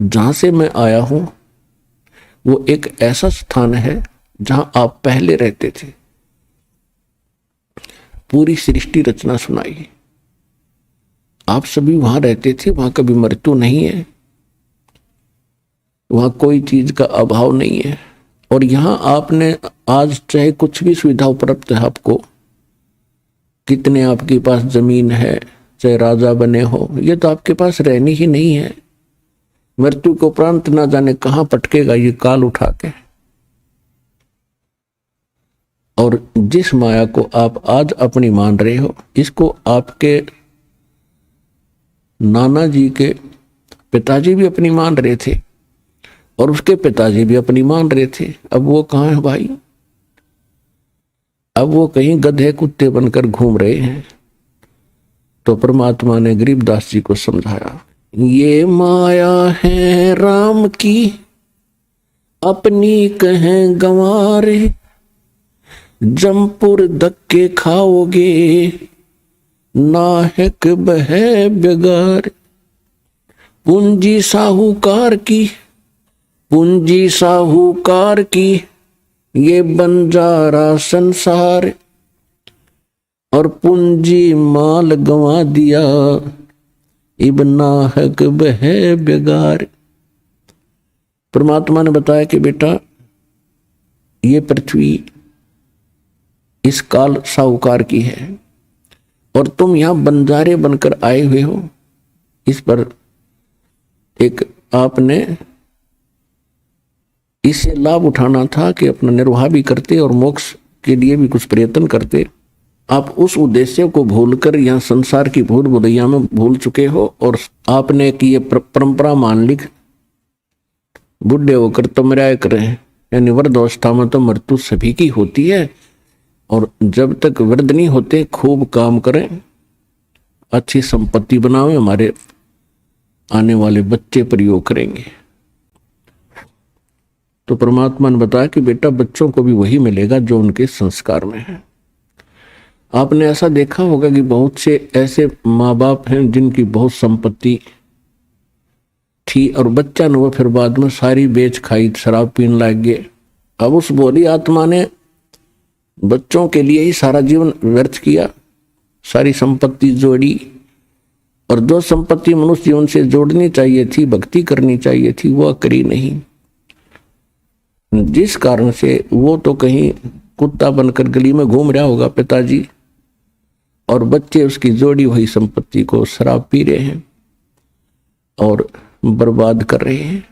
जहां से मैं आया हूं वो एक ऐसा स्थान है जहां आप पहले रहते थे। पूरी सृष्टि रचना सुनाई। आप सभी वहां रहते थे, वहां कभी मृत्यु नहीं है, वहां कोई चीज का अभाव नहीं है। और यहां आपने आज चाहे कुछ भी सुविधा उपलब्ध है आपको, कितने आपके पास जमीन है, चाहे राजा बने हो, ये तो आपके पास रहनी ही नहीं है। मृत्यु के उपरांत ना जाने कहां पटकेगा ये काल उठा के। और जिस माया को आप आज अपनी मान रहे हो, इसको आपके नाना जी के पिताजी भी अपनी मान रहे थे और उसके पिताजी भी अपनी मान रहे थे। अब वो कहाँ है भाई? अब वो कहीं गधे कुत्ते बनकर घूम रहे हैं। तो परमात्मा ने गरीबदास जी को समझाया, ये माया है राम की अपनी कहें गंवारे, जमपुर धक्के खाओगे नाहक बहे बेगार। पूंजी साहूकार की, पूंजी साहूकार की ये बंजारा संसार, और पूंजी माल गंवा दिया इब नाहक बहे बेगार। परमात्मा ने बताया कि बेटा ये पृथ्वी इस काल साहूकार की है और तुम यहां बंजारे बनकर आए हुए हो। इस पर एक आपने इससे लाभ उठाना था कि अपना निर्वाह भी करते और मोक्ष के लिए भी कुछ प्रयत्न करते। आप उस उद्देश्य को भूलकर यहाँ संसार की भूल भुलैया में भूल चुके हो और आपने एक ये परंपरा मान ली, बुढ़े होकर तो मराया करें, यानी वृद्धावस्था में तो मृत्यु सभी की होती है। और जब तक वृद्ध नहीं होते खूब काम करें, अच्छी संपत्ति बनाओ, हमारे आने वाले बच्चे प्रयोग करेंगे। तो परमात्मा ने बताया कि बेटा बच्चों को भी वही मिलेगा जो उनके संस्कार में है। आपने ऐसा देखा होगा कि बहुत से ऐसे माँ बाप हैं जिनकी बहुत संपत्ति थी और बच्चा ने वो फिर बाद में सारी बेच खाई, शराब पीने लग गए। अब उस बोली आत्मा ने बच्चों के लिए ही सारा जीवन व्यर्थ किया, सारी संपत्ति जोड़ी, और जो संपत्ति मनुष्य जीवन से जोड़नी चाहिए थी, भक्ति करनी चाहिए थी, वह करी नहीं। जिस कारण से वो तो कहीं कुत्ता बनकर गली में घूम रहा होगा पिताजी, और बच्चे उसकी जोड़ी हुई संपत्ति को शराब पी रहे हैं और बर्बाद कर रहे हैं।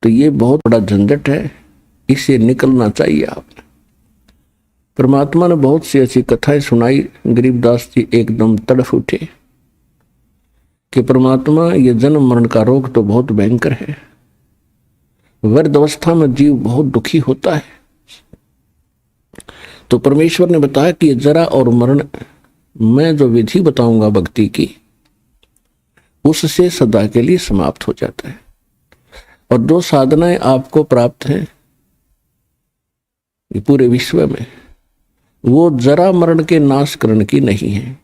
तो ये बहुत बड़ा झंझट है, इससे निकलना चाहिए आपने। परमात्मा ने बहुत सी ऐसी कथाएं सुनाई। गरीबदास जी एकदम तड़फ उठे कि परमात्मा ये जन्म मरण का रोग तो बहुत भयंकर है। वृद्ध अवस्था में जीव बहुत दुखी होता है। तो परमेश्वर ने बताया कि जरा और मरण मैं जो विधि बताऊंगा भक्ति की, उससे सदा के लिए समाप्त हो जाता है। और जो साधनाएं आपको प्राप्त हैं पूरे विश्व में, वो जरा मरण के नाश करने की नहीं है।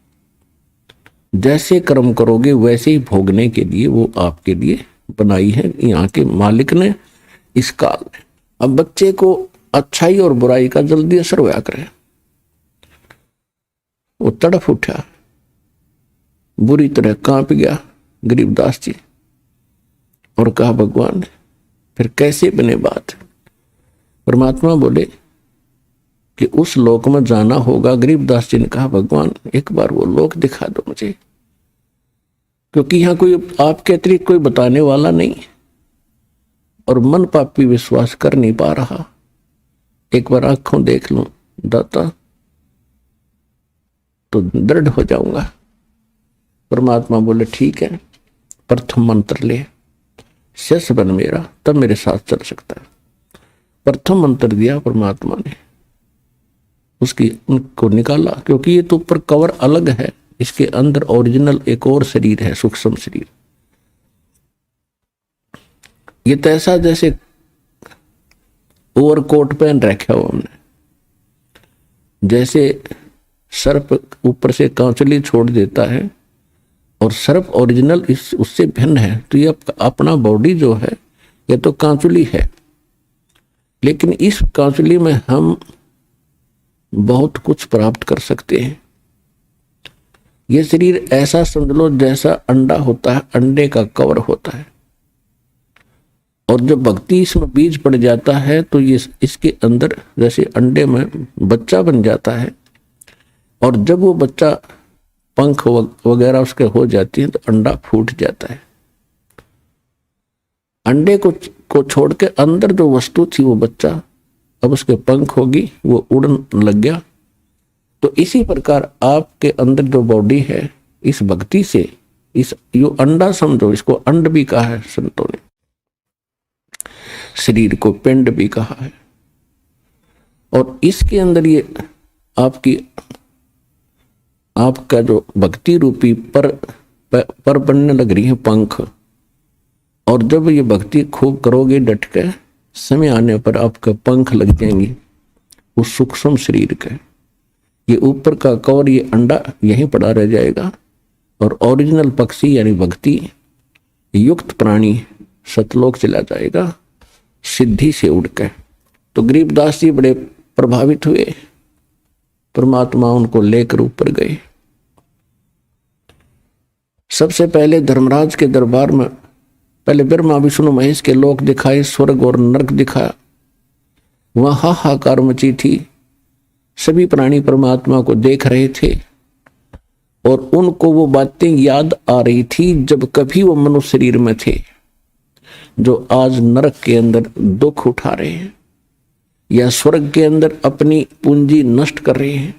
जैसे कर्म करोगे वैसे ही भोगने के लिए वो आपके लिए बनाई है यहाँ के मालिक ने इस काल में। अब बच्चे को अच्छाई और बुराई का जल्दी असर होया करे। वो तड़फ उठा, बुरी तरह कांप गया गरीबदास जी और कहा भगवान फिर कैसे बने बात। परमात्मा बोले कि उस लोक में जाना होगा। गरीबदास जी ने कहा भगवान एक बार वो लोक दिखा दो मुझे, क्योंकि यहाँ कोई आपके अतिरिक्त कोई बताने वाला नहीं और मन पापी विश्वास कर नहीं पा रहा। एक बार आंखों देख लूं दाता तो दृढ़ हो जाऊंगा। परमात्मा बोले ठीक है, प्रथम मंत्र ले, शेष बन मेरा, तब मेरे साथ चल सकता है। प्रथम मंत्र दिया परमात्मा ने, उसकी उनको निकाला, क्योंकि ये तो ऊपर कवर अलग है, इसके अंदर ओरिजिनल एक और शरीर है, सूक्ष्म शरीर। ये तो ऐसा जैसे ओवरकोट पहन रखा हो हमने, जैसे सर्प ऊपर से कांचली छोड़ देता है और सर्प ओरिजिनल इस उससे भिन्न है। तो ये अपना बॉडी जो है ये तो कांचुली है, लेकिन इस कांचुली में हम बहुत कुछ प्राप्त कर सकते हैं। ये शरीर ऐसा समझ लो जैसा अंडा होता है, अंडे का कवर होता है, और जब भक्ति इसमें बीज पड़ जाता है तो ये इसके अंदर जैसे अंडे में बच्चा बन जाता है, और जब वो बच्चा पंख वगैरह उसके हो जाती है तो अंडा फूट जाता है। अंडे को छोड़ के अंदर जो वस्तु थी वो बच्चा, अब उसके पंख होगी, वो उड़न लग गया। तो इसी प्रकार आपके अंदर जो बॉडी है, इस भक्ति से इस यो अंडा समझो, इसको अंड भी कहा है संतों ने, शरीर को पिंड भी कहा है। और इसके अंदर ये आपका जो भक्ति रूपी पर बनने लग रही है पंख, और जब ये भक्ति खूब करोगे डट के, समय आने पर आपके पंख लग जाएंगे उस सूक्ष्म शरीर के। ये ऊपर का कवर, ये अंडा यहीं पड़ा रह जाएगा, और ओरिजिनल पक्षी यानी भक्ति युक्त प्राणी सतलोक चला जाएगा सिद्धि से उड़ के। तो गरीबदास जी बड़े प्रभावित हुए, परमात्मा उनको लेकर ऊपर गए। सबसे पहले धर्मराज के दरबार में पहले ब्रह्मा विष्णु महेश के लोक दिखाए, स्वर्ग और नरक दिखाया। वहां हाहाकार मची थी, सभी प्राणी परमात्मा को देख रहे थे, और उनको वो बातें याद आ रही थी जब कभी वो मनुष्य शरीर में थे, जो आज नरक के अंदर दुख उठा रहे हैं या स्वर्ग के अंदर अपनी पूंजी नष्ट कर रहे हैं।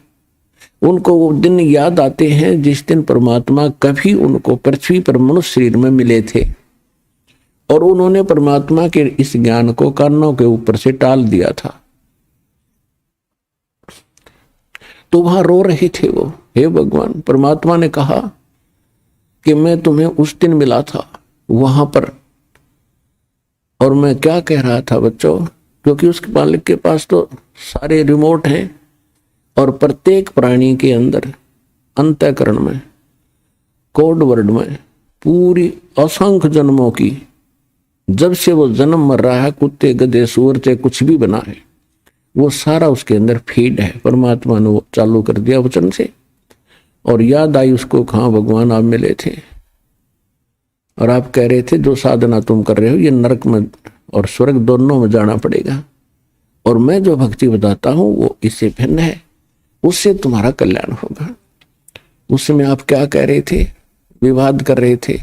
उनको वो दिन याद आते हैं जिस दिन परमात्मा कभी उनको पृथ्वी पर मनुष्य शरीर में मिले थे, और उन्होंने परमात्मा के इस ज्ञान को कानों के ऊपर से टाल दिया था। तो वहां रो रहे थे वो, हे भगवान, परमात्मा ने कहा कि मैं तुम्हें उस दिन मिला था वहां पर, और मैं क्या कह रहा था बच्चों, क्योंकि उसके मालिक के पास तो सारे रिमोट हैं, और प्रत्येक प्राणी के अंदर अंतःकरण में कोड वर्ड में पूरी असंख्य जन्मों की, जब से वो जन्म मर रहा है, कुत्ते गधे सूअर से कुछ भी बना है, वो सारा उसके अंदर फीड है। परमात्मा ने वो चालू कर दिया वचन से, और याद आई उसको, कहाँ भगवान आप मिले थे और आप कह रहे थे जो साधना तुम कर रहे हो ये नरक में और स्वर्ग दोनों में जाना पड़ेगा, और मैं जो भक्ति बताता हूं वो इससे भिन्न है, उससे तुम्हारा कल्याण होगा। उस समय आप क्या कह रहे थे, विवाद कर रहे थे,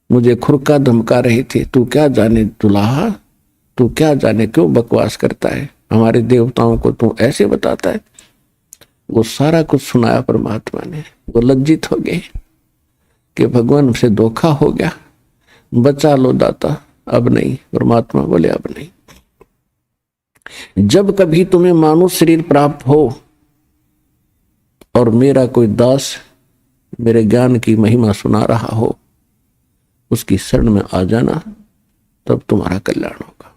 मुझे खुरका धमका रहे थे, तू क्या जाने दुल्हा, तू क्या जाने क्यों बकवास करता है, हमारे देवताओं को तू ऐसे बताता है। वो सारा कुछ सुनाया परमात्मा ने। वो लज्जित हो गए कि भगवान से धोखा हो गया, बचा लो दाता, अब नहीं। परमात्मा बोले अब नहीं। जब कभी तुम्हें मानुष शरीर प्राप्त हो और मेरा कोई दास मेरे ज्ञान की महिमा सुना रहा हो, उसकी शरण में आ जाना, तब तुम्हारा कल्याण होगा।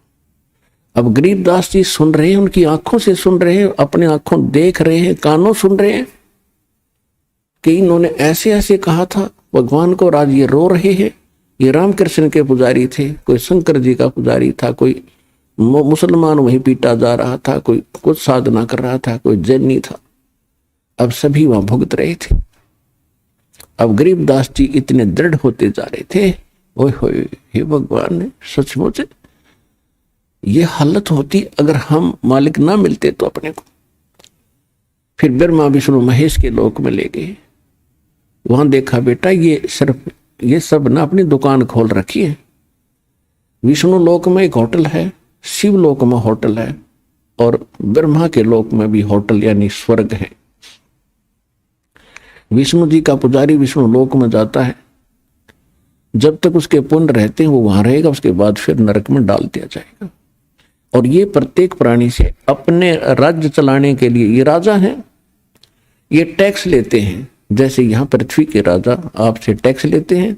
अब गरीबदास जी सुन रहे हैं, उनकी आंखों से सुन रहे हैं, अपने आंखों देख रहे हैं, कानों सुन रहे हैं कि इन्होंने ऐसे ऐसे कहा था भगवान को, और आज ये रो रहे हैं। ये रामकृष्ण के पुजारी थे, कोई शंकर जी का पुजारी था, कोई मुसलमान वहीं पीटा जा रहा था, कोई कुछ साधना कर रहा था, कोई जैनी था। अब सभी वहां भुगत रहे थे। अब गरीबदास जी इतने दृढ़ होते जा रहे थे, ओए होए, हे भगवान ने सचमुच ये हालत होती अगर हम मालिक ना मिलते तो अपने को। फिर ब्रह्मा विष्णु महेश के लोक में ले गए। वहां देखा बेटा ये सब ना अपनी दुकान खोल रखी है। विष्णु लोक में एक होटल है, शिव लोक में होटल है, और ब्रह्मा के लोक में भी होटल यानी स्वर्ग है। विष्णु जी का पुजारी विष्णु लोक में जाता है, जब तक उसके पुण्य रहते हैं वो वहां रहेगा, उसके बाद फिर नरक में डाल दिया जाएगा। और ये प्रत्येक प्राणी से अपने राज्य चलाने के लिए, ये राजा हैं, ये टैक्स लेते हैं। जैसे यहाँ पृथ्वी के राजा आपसे टैक्स लेते हैं,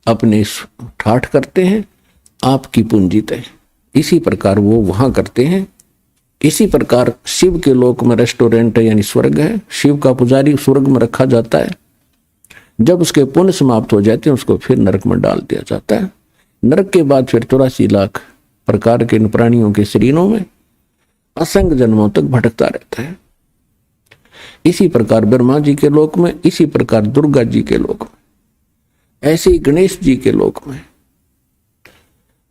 अपने ठाठ करते हैं, आपकी पूंजी तय, इसी प्रकार वो वहां करते हैं। इसी प्रकार शिव के लोक में रेस्टोरेंट है यानी स्वर्ग है, शिव का पुजारी स्वर्ग में रखा जाता है, जब उसके पुण्य समाप्त हो जाते हैं उसको फिर नरक में डाल दिया जाता है। नरक के बाद फिर 84 लाख प्रकार के इन प्राणियों के शरीरों में असंख्य जन्मों तक भटकता रहता है। इसी प्रकार ब्रह्मा जी के लोक में, इसी प्रकार दुर्गा जी के लोक में, ऐसे ही गणेश जी के लोक में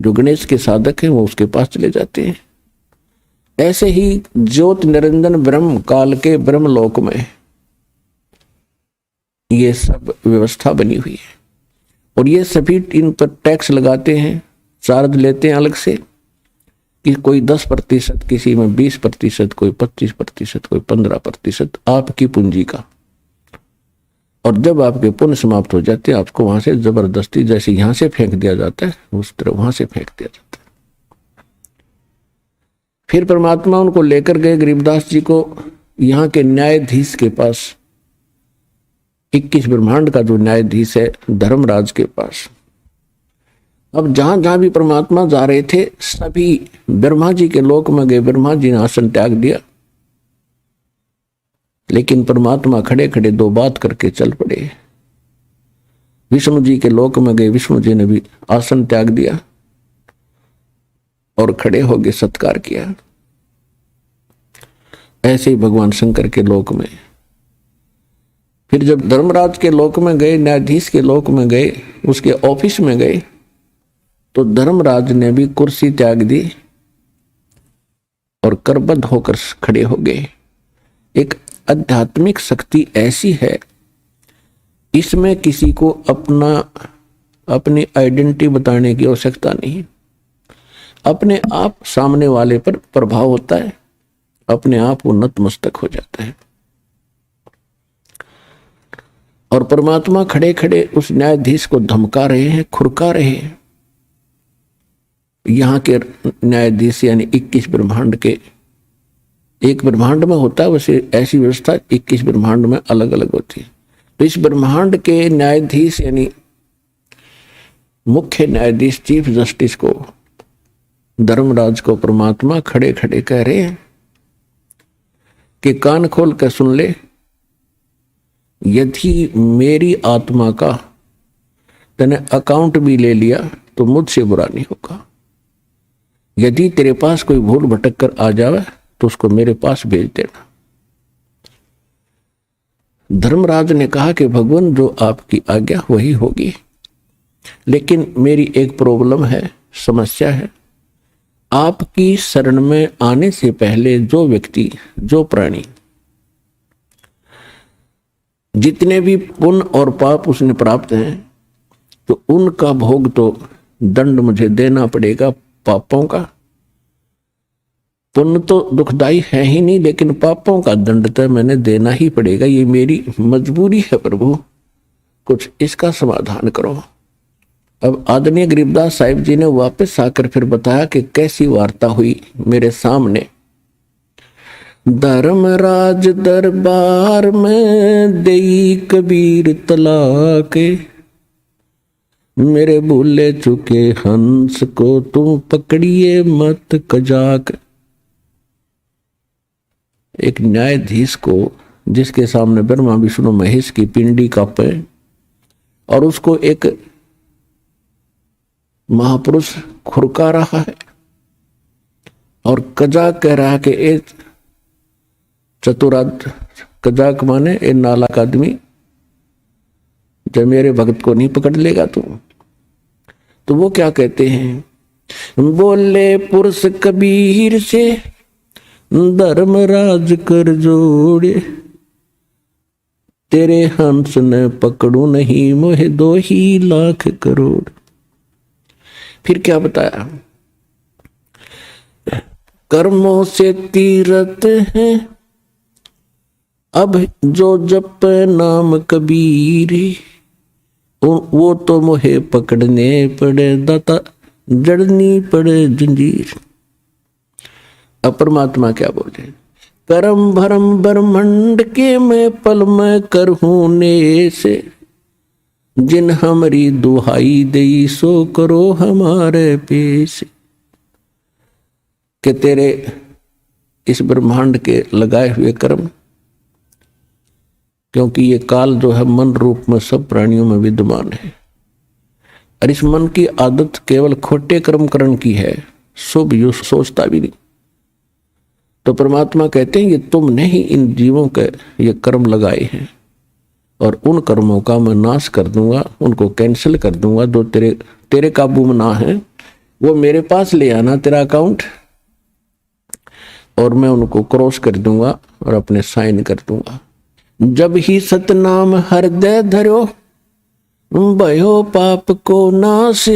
जो गणेश के साधक हैं वो उसके पास चले जाते हैं। ऐसे ही ज्योत निरंजन ब्रह्म काल के ब्रह्मलोक में ये सब व्यवस्था बनी हुई है और ये सभी इन पर टैक्स लगाते हैं, चार्ज लेते हैं अलग से कि कोई 10%, किसी में 20%, कोई 25%, कोई 15% आपकी पूंजी का। और जब आपके पुण्य समाप्त हो जाते हैं आपको वहां से जबरदस्ती, जैसे यहां से फेंक दिया जाता है उस तरह वहां से फेंक दिया जाता है। फिर परमात्मा उनको लेकर गए गरीबदास जी को यहाँ के न्यायाधीश के पास, 21 ब्रह्मांड का जो न्यायाधीश है धर्मराज के पास। अब जहां जहां भी परमात्मा जा रहे थे सभी ब्रह्मा जी के लोक में गए। ब्रह्मा जी ने आसन त्याग दिया, लेकिन परमात्मा खड़े खड़े 2 बात करके चल पड़े। विष्णु जी के लोक में गए, विष्णु जी ने भी आसन त्याग दिया और खड़े हो गए, सत्कार किया। ऐसे ही भगवान शंकर के लोक में। फिर जब धर्मराज के लोक में गए, न्यायाधीश के लोक में गए, उसके ऑफिस में गए, तो धर्मराज ने भी कुर्सी त्याग दी और करबद्ध होकर खड़े हो गए। एक आध्यात्मिक शक्ति ऐसी है, इसमें किसी को अपनी आइडेंटिटी बताने की आवश्यकता नहीं। अपने आप सामने वाले पर प्रभाव होता है, अपने आप वो नतमस्तक हो जाता है। और परमात्मा खड़े खड़े उस न्यायाधीश को धमका रहे हैं, खुरका रहे हैं। यहाँ के न्यायाधीश यानी 21 ब्रह्मांड के, एक ब्रह्मांड में होता है वैसे ऐसी व्यवस्था 21 ब्रह्मांड में अलग अलग होती है। तो इस ब्रह्मांड के न्यायाधीश यानी मुख्य न्यायाधीश चीफ जस्टिस को, धर्मराज को परमात्मा खड़े खड़े कह रहे हैं कि कान खोल कर सुन ले, यदि मेरी आत्मा का तूने अकाउंट भी ले लिया तो मुझसे बुरा नहीं होगा। यदि तेरे पास कोई भूल भटक कर आ जावे तो उसको मेरे पास भेज देना। धर्मराज ने कहा कि भगवान जो आपकी आज्ञा वही होगी, लेकिन मेरी एक प्रॉब्लम है, समस्या है। आपकी शरण में आने से पहले जो व्यक्ति, जो प्राणी, जितने भी पुण्य और पाप उसने प्राप्त हैं, तो उनका भोग तो दंड मुझे देना पड़ेगा पापों का। पुण्य तो दुखदाई है ही नहीं, लेकिन पापों का दंड तो मैंने देना ही पड़ेगा, ये मेरी मजबूरी है प्रभु, कुछ इसका समाधान करो। अब आदरणीय गरीबदास साहिब जी ने वापस आकर फिर बताया कि कैसी वार्ता हुई मेरे सामने। धर्मराज दरबार में देई कबीर तलाक, मेरे भूले चुके हंस को तुम पकड़िए मत कजाक। एक न्यायाधीश को, जिसके सामने ब्रह्मा विष्णु महेश की पिंडी कांपे और उसको एक महापुरुष खुरका रहा है और कजाक कह रहा है कि ए चतुराद, कजाक माने ए नालायक आदमी, जब मेरे भक्त को नहीं पकड़ लेगा तो वो क्या कहते हैं, बोले पुरुष कबीर से धर्मराज कर जोड़े, तेरे हंस न पकड़ू नहीं मोहे 2 ही लाख करोड़। फिर क्या बताया, कर्मों से तीरथ है अब जो जप नाम कबीर, वो तो मोहे पकड़ने पड़े दाता, जड़नी पड़े जंजीर। अब परमात्मा क्या बोले, करम भरम ब्रह्मंड के मैं पल में करहूं ने से, जिन हमारी दुहाई दई सो करो हमारे पेश। कि तेरे इस ब्रह्मांड के लगाए हुए कर्म क्योंकि ये काल जो है मन रूप में सब प्राणियों में विद्यमान है, और इस मन की आदत केवल खोटे कर्म करने की है, शुभ यो सोचता भी नहीं। तो परमात्मा कहते हैं ये तुमने ही इन जीवों के ये कर्म लगाए हैं, और उन कर्मों का मैं नाश कर दूंगा, उनको कैंसिल कर दूंगा। जो तेरे काबू में ना है वो मेरे पास ले आना तेरा अकाउंट, और मैं उनको क्रॉस कर दूंगा और अपने साइन कर दूंगा। जब ही सतनाम हृदय धरो भयो पाप को नाश,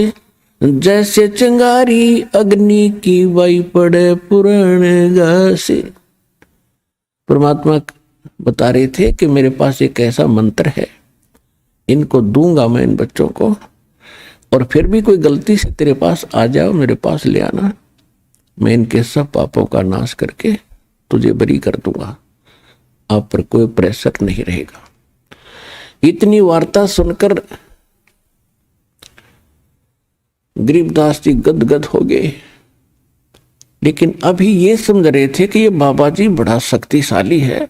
जैसे चिंगारी अग्नि की वाई पड़े पुराने घास। परमात्मा बता रहे थे कि मेरे पास एक ऐसा मंत्र है, इनको दूंगा मैं इन बच्चों को, और फिर भी कोई गलती से तेरे पास आ जाओ, मेरे पास ले आना, मैं इनके सब पापों का नाश करके तुझे बरी कर दूंगा, आप पर कोई प्रेशर नहीं रहेगा। इतनी वार्ता सुनकर गरीबदास जी गदगद हो गए, लेकिन अभी ये समझ रहे थे कि ये बाबा जी बड़ा शक्तिशाली है।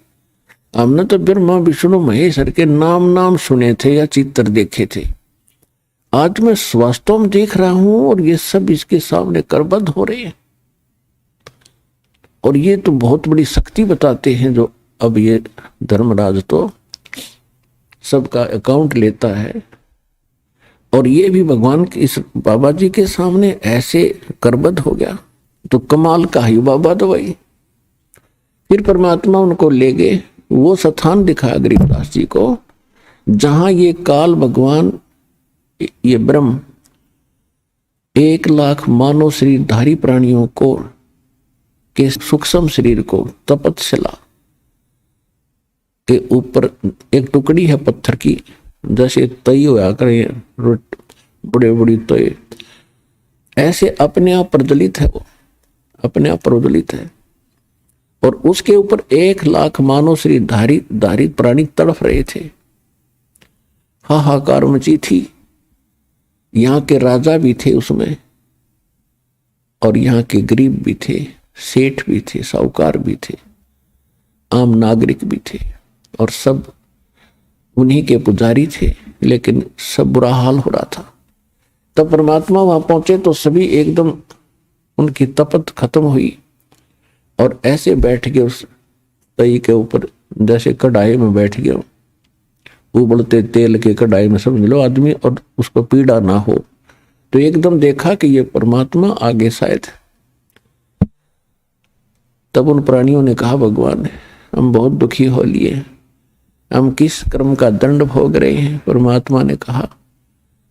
हमने तो ब्रह्मा विष्णु महेश्वर के नाम सुने थे या चित्र देखे थे, आज मैं वास्तव में देख रहा हूं और ये सब इसके सामने करबद्ध हो रहे हैं, और ये तो बहुत बड़ी शक्ति बताते हैं। जो अब ये धर्मराज तो सबका अकाउंट लेता है, और ये भी भगवान के इस बाबा जी के सामने ऐसे करबद्ध हो गया, तो कमाल का ही बाबा तो भाई। फिर परमात्मा उनको ले गए, वो स्थान दिखाया गरीबदास जी को जहां ये काल भगवान, ये ब्रह्म 1,00,000 मानव शरीरधारी प्राणियों को के सूक्ष्म शरीर को तपस्या के ऊपर एक टुकड़ी है पत्थर की, जैसे तय होया करे बड़े बड़ी तय, ऐसे अपने आप प्रज्वलित है, वो अपने आप प्रज्वलित है, और उसके ऊपर 1,00,000 मानव शरीरधारी प्राणी तड़फ रहे थे। हाहाकार मची थी, यहाँ के राजा भी थे उसमें, और यहाँ के गरीब भी थे, सेठ भी थे, साहूकार भी थे, आम नागरिक भी थे, और सब उन्हीं के पुजारी थे, लेकिन सब बुरा हाल हो रहा था। तब परमात्मा वहां पहुंचे तो सभी एकदम उनकी तपत खत्म हुई, और ऐसे बैठ गए उस तई के ऊपर, जैसे कढ़ाई में बैठ गए, उबलते तेल के कढ़ाई में समझ लो आदमी, और उसको पीड़ा ना हो। तो एकदम देखा कि ये परमात्मा आगे शायद। तब उन प्राणियों ने कहा, भगवान हम बहुत दुखी हो लिए, हम किस कर्म का दंड भोग रहे हैं। परमात्मा ने कहा,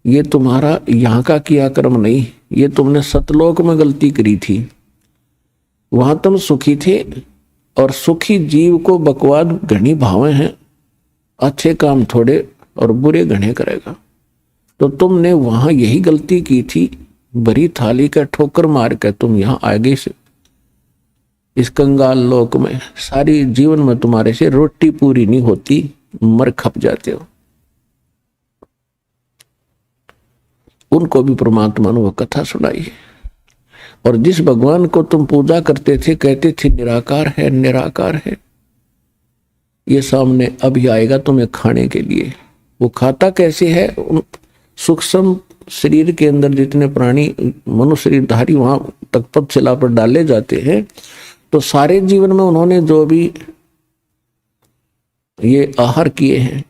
ये तुम्हारा यहाँ का किया कर्म नहीं, ये तुमने सतलोक में गलती करी थी, वहां तुम सुखी थे, और सुखी जीव को बकवाद घनी भावे हैं, अच्छे काम थोड़े और बुरे घने करेगा। तो तुमने वहां यही गलती की थी, भरी थाली का ठोकर मार कर तुम यहाँ आगे से इस कंगाल लोक में सारी जीवन में तुम्हारे से रोटी पूरी नहीं होती, मर खप जाते हो। उनको भी परमात्मा ने वो कथा सुनाई है, और जिस भगवान को तुम पूजा करते थे, कहते थे निराकार है निराकार है, ये सामने अभी आएगा तुम्हें खाने के लिए। वो खाता कैसे है? सूक्ष्म शरीर के अंदर जितने प्राणी मनुष्य शरीरधारी वहां तपस्या पर डाले जाते हैं, तो सारे जीवन में उन्होंने जो भी ये आहार किए हैं,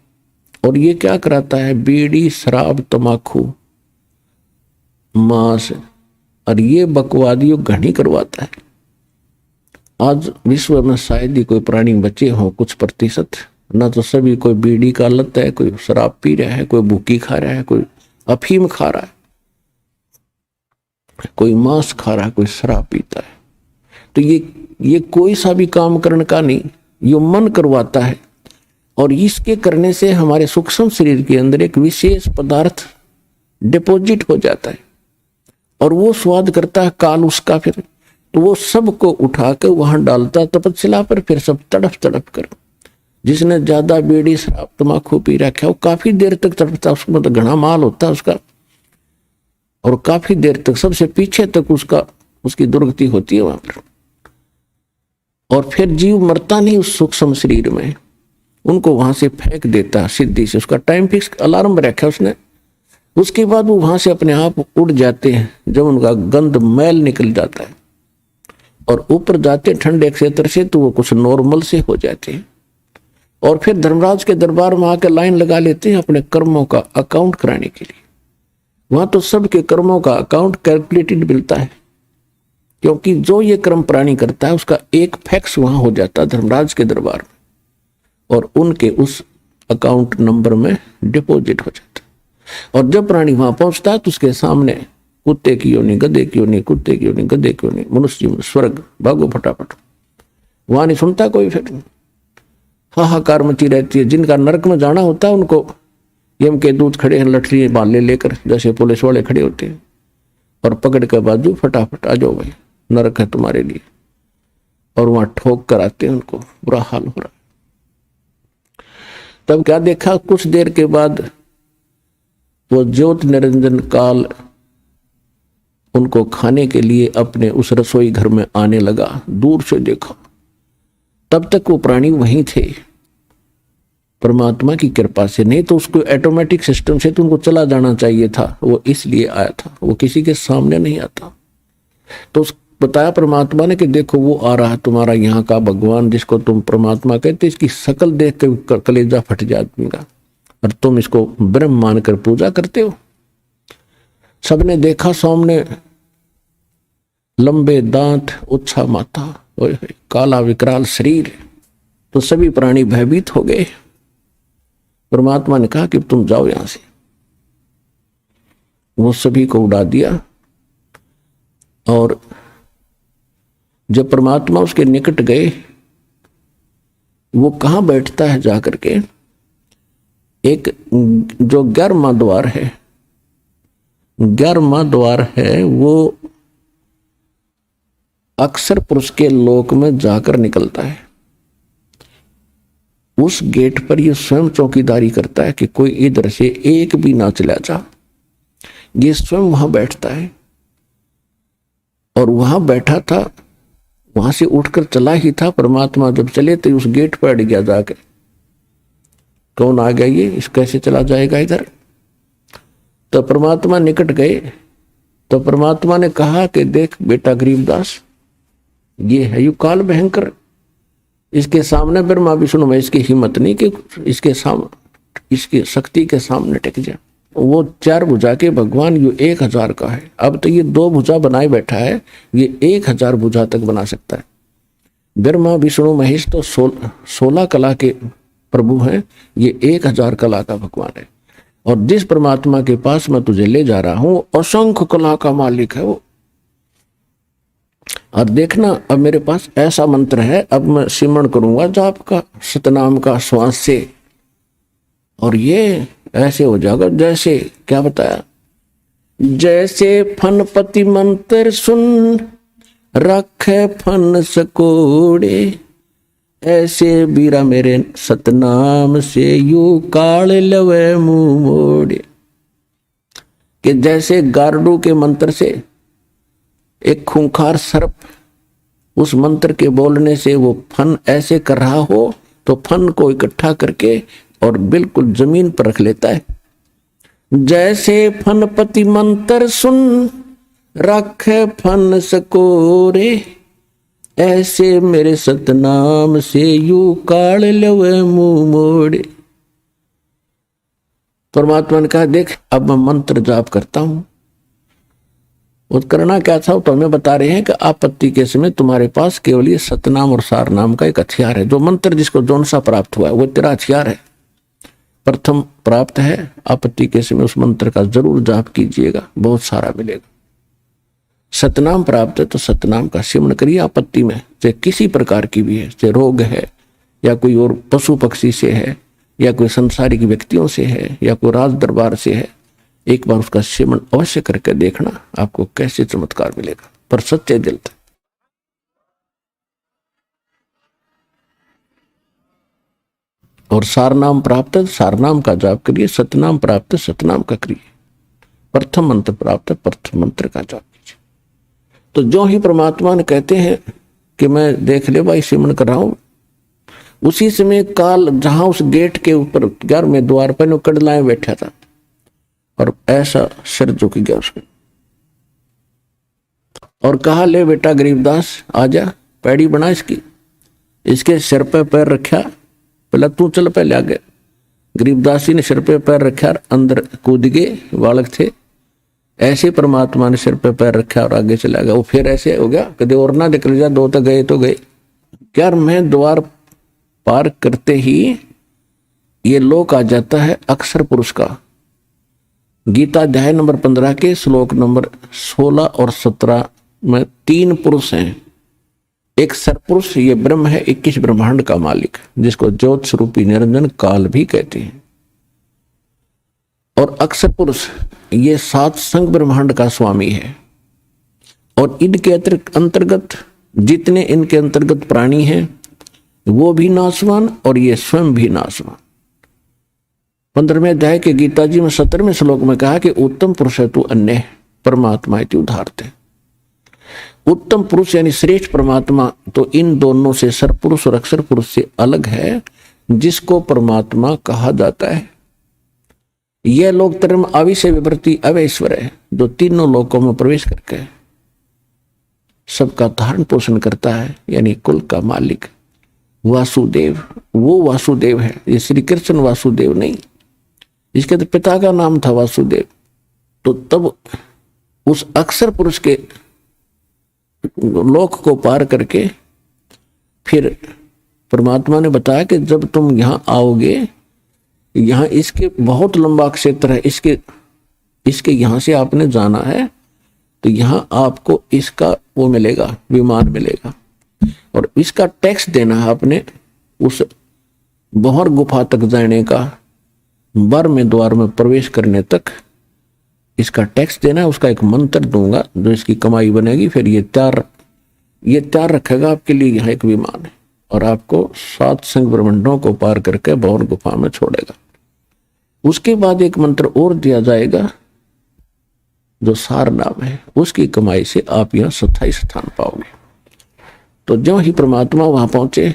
और ये क्या कराता है? बीड़ी, शराब, तमाकू, मांस, और ये बकवादियों घनी करवाता है। आज विश्व में शायद ही कोई प्राणी बचे हो कुछ प्रतिशत, ना तो सभी, कोई बीड़ी का लत है, कोई शराब पी रहा है, कोई भूकी खा रहा है, कोई अफीम खा रहा है, कोई मांस खा रहा है, कोई शराब पीता है। तो ये कोई सा भी काम करने का नहीं, ये मन करवाता है, और इसके करने से हमारे सूक्ष्म शरीर के अंदर एक विशेष पदार्थ डिपॉजिट हो जाता है, और वो स्वाद करता है काल उसका। फिर तो वो सबको उठाकर वहां डालता तपस्या पर, फिर सब तड़फ तड़फ कर। जिसने ज्यादा बीड़ी शराब तमाकू पी रखा, वो काफी देर तक तड़पता, उसमें तो घना माल होता है उसका, और काफी देर तक सबसे पीछे तक उसकी दुर्गति होती है वहां पर। और फिर जीव मरता नहीं उस सूक्ष्म शरीर में, उनको वहां से फेंक देता है सिद्धि से। उसका टाइम फिक्स अलार्म रखा उसने, उसके बाद वो वहां से अपने आप उड़ जाते हैं। जब उनका गंद मैल निकल जाता है और ऊपर जाते ठंडे क्षेत्र से, तो वो कुछ नॉर्मल से हो जाते हैं और फिर धर्मराज के दरबार में आकर लाइन लगा लेते हैं अपने कर्मों का अकाउंट कराने के लिए। वहां तो सबके कर्मों का अकाउंट कैलकुलेटेड मिलता है, क्योंकि जो ये कर्म प्राणी करता है उसका एक फैक्स वहां हो जाता है धर्मराज के दरबार में और उनके उस अकाउंट नंबर में डिपॉजिट हो जाता है। और जब प्राणी वहां पहुंचता है तो उसके सामने कुत्ते की योनि, गधे की योनि, कुत्ते की योनि, गधे की योनि, मनुष्य जीवन, स्वर्ग, भागो फटाफट। वहां नहीं सुनता कोई, फिर हाहाकार मची रहती है। जिनका नरक में जाना होता है उनको यम के दूत खड़े हैं लठड़ी बाले लेकर, जैसे पुलिस वाले खड़े होते हैं और पकड़ के बाजू, फटाफट आ जाओ भाई, नरक है तुम्हारे लिए। और वहां ठोक कर आते हैं, उनको बुरा हाल हो रहा। तब क्या देखा, कुछ देर के बाद वो ज्योत निरंजन काल उनको खाने के लिए अपने उस रसोई घर में आने लगा। दूर से देखा, तब तक वो प्राणी वहीं थे परमात्मा की कृपा से, नहीं तो उसको ऑटोमेटिक सिस्टम से तो उनको चला जाना चाहिए था। वो इसलिए आया था, वो किसी के सामने नहीं आता। तो बताया परमात्मा ने कि देखो वो आ रहा है तुम्हारा यहाँ का भगवान, जिसको तुम परमात्मा कहते, इसकी शकल देख के कलेजा फट जाएगा और तुम इसको ब्रह्म मानकर पूजा करते हो। सबने देखा सामने लंबे दांत, उच्छा माथा, काला विकराल शरीर, तो सभी प्राणी भयभीत हो गए। परमात्मा ने कहा कि तुम जाओ यहां से। वो सभी को उड़ा दिया और जब परमात्मा उसके निकट गए, वो कहां बैठता है जाकर के, एक जो 11वां द्वार है, 11वां द्वार है, वो अक्सर पुरुष के लोक में जाकर निकलता है। उस गेट पर ये स्वयं चौकीदारी करता है कि कोई इधर से एक भी ना चला जा। ये स्वयं वहां बैठता है और वहां बैठा था, वहां से उठकर चला ही था। परमात्मा जब चले तो उस गेट पर अड़ गया जाके, कौन आ गया ये, इस कैसे चला जाएगा इधर। तो परमात्मा निकट गए तो परमात्मा ने कहा कि देख बेटा गरीबदास, ये है यु काल भयंकर, इसके सामने ब्रह्मा विष्णु में इसकी हिम्मत नहीं कि इसके सामने, इसकी शक्ति के सामने टिक जाए। वो 4 भुजा के भगवान, यू 1000 का है। अब तो ये 2 भुजा बनाए बैठा है, ये 1000 भुजा तक बना सकता है। ब्रह्मा विष्णु महेश तो 16 कला के प्रभु हैं, ये 1000 कला का भगवान है। और जिस परमात्मा के पास मैं तुझे ले जा रहा हूं, असंख्य कला का मालिक है वो। और देखना, अब मेरे पास ऐसा मंत्र है, अब मैं सिमरण करूंगा जाप का, सतनाम का, श्वास से, और ये ऐसे हो जाएगा जैसे, क्या बताया, जैसे फनपति मंत्र सुन रखे फन सकोड़े, ऐसे बीरा मेरे सतनाम से यू काल लवे मुंह मोड़े। कि जैसे गारडू के मंत्र से एक खूंखार सर्प उस मंत्र के बोलने से वो फन ऐसे कर रहा हो, तो फन को इकट्ठा करके और बिल्कुल जमीन पर रख लेता है। जैसे फनपति मंत्र सुन रखे फन सकोरे, ऐसे मेरे सतनाम से यू काल लवे मुंह मोड़े। परमात्मा ने कहा देख, अब मैं मंत्र जाप करता हूं। वो करना क्या था तो हमें बता रहे हैं कि आपत्ति के समय तुम्हारे पास केवल ये सतनाम और सार नाम का एक हथियार है। जो मंत्र जिसको जौन सा प्राप्त हुआ है वो तेरा हथियार है, प्रथम प्राप्त है। आपत्ति के समय उस मंत्र का जरूर जाप कीजिएगा, बहुत सारा मिलेगा। सतनाम प्राप्त है तो सतनाम का सिमरण करिए आपत्ति में, चाहे किसी प्रकार की भी है, चाहे रोग है या कोई और पशु पक्षी से है या कोई संसारिक व्यक्तियों से है या कोई राज दरबार से है। एक बार उसका सिमरण अवश्य करके देखना, आपको कैसे चमत्कार मिलेगा, पर सच्चे दिल से। और सारनाम प्राप्त है, सारनाम का जाप करिए। सतनाम प्राप्त है, सतनाम का करिए। प्रथम मंत्र प्राप्त है, प्रथम मंत्र का जाप कीजिए। तो जो ही परमात्मा ने कहते हैं कि मैं देख ले भाई सिमरण कर रहा हूं, उसी समय काल जहां उस गेट के ऊपर 11वें द्वार पर नो कड़लाए बैठा था और ऐसा सिर झुक गया उसका और कहा, ले बेटा गरीबदास आजा, पैड़ी बना इसकी। इसके सिर पे पैर रखा, पहले तू चल पहले आगे। गरीबदास जी ने सिर पे पैर रखा और अंदर कूद गए, बालक थे। ऐसे परमात्मा ने सिर पे पैर रखा और आगे चला गया। वो फिर ऐसे हो गया, कदे और ना निकल जा, दो तो गए। 11वें द्वार पार करते ही ये लोक आ जाता है अक्षर पुरुष का। गीता अध्याय नंबर 15 के श्लोक नंबर 16 और 17 में 3 पुरुष हैं। एक सरपुरुष ये ब्रह्म है, 21 ब्रह्मांड का मालिक, जिसको ज्योत स्वरूपी निरंजन काल भी कहते हैं। और अक्षर पुरुष ये 7 संग ब्रह्मांड का स्वामी है। और इनके अंतर्गत जितने इनके अंतर्गत प्राणी हैं वो भी नाशवान और ये स्वयं भी नाशवान। 15वें अध्याय के गीता जी में 17वें श्लोक में कहा कि उत्तम पुरुष है तू अन्य परमात्मा इति उदाहरते। उत्तम पुरुष यानी श्रेष्ठ परमात्मा तो इन दोनों से सरपुरुष और अक्षर पुरुष से अलग है, जिसको परमात्मा कहा जाता है। यह लोक धर्म अविषय विवृत्ति अवैश्वर है, जो तीनों लोकों में प्रवेश करके सबका धारण पोषण करता है, यानी कुल का मालिक वासुदेव। वो वासुदेव है, ये श्री कृष्ण वासुदेव नहीं। इसके तो पिता का नाम था वासुदेव। तो तब उस अक्षर पुरुष के लोक को पार करके फिर परमात्मा ने बताया कि जब तुम यहां आओगे, यहां इसके बहुत लंबा क्षेत्र है, इसके यहां से आपने जाना है तो यहां आपको इसका वो मिलेगा, विमान मिलेगा और इसका टैक्स देना है आपने। उस बहर गुफा तक जाने का, 12वें द्वार में प्रवेश करने तक इसका टैक्स देना है। उसका एक मंत्र दूंगा जो इसकी कमाई बनेगी। फिर ये तैयार रखेगा आपके लिए यहाँ एक विमान है और आपको 7 संग ब्रह्मांडों को पार करके बहर गुफा में छोड़ेगा। उसके बाद एक मंत्र और दिया जाएगा जो सार नाम है, उसकी कमाई से आप यहाँ 27 स्थान पाओगे। तो जो ही परमात्मा वहां पहुंचे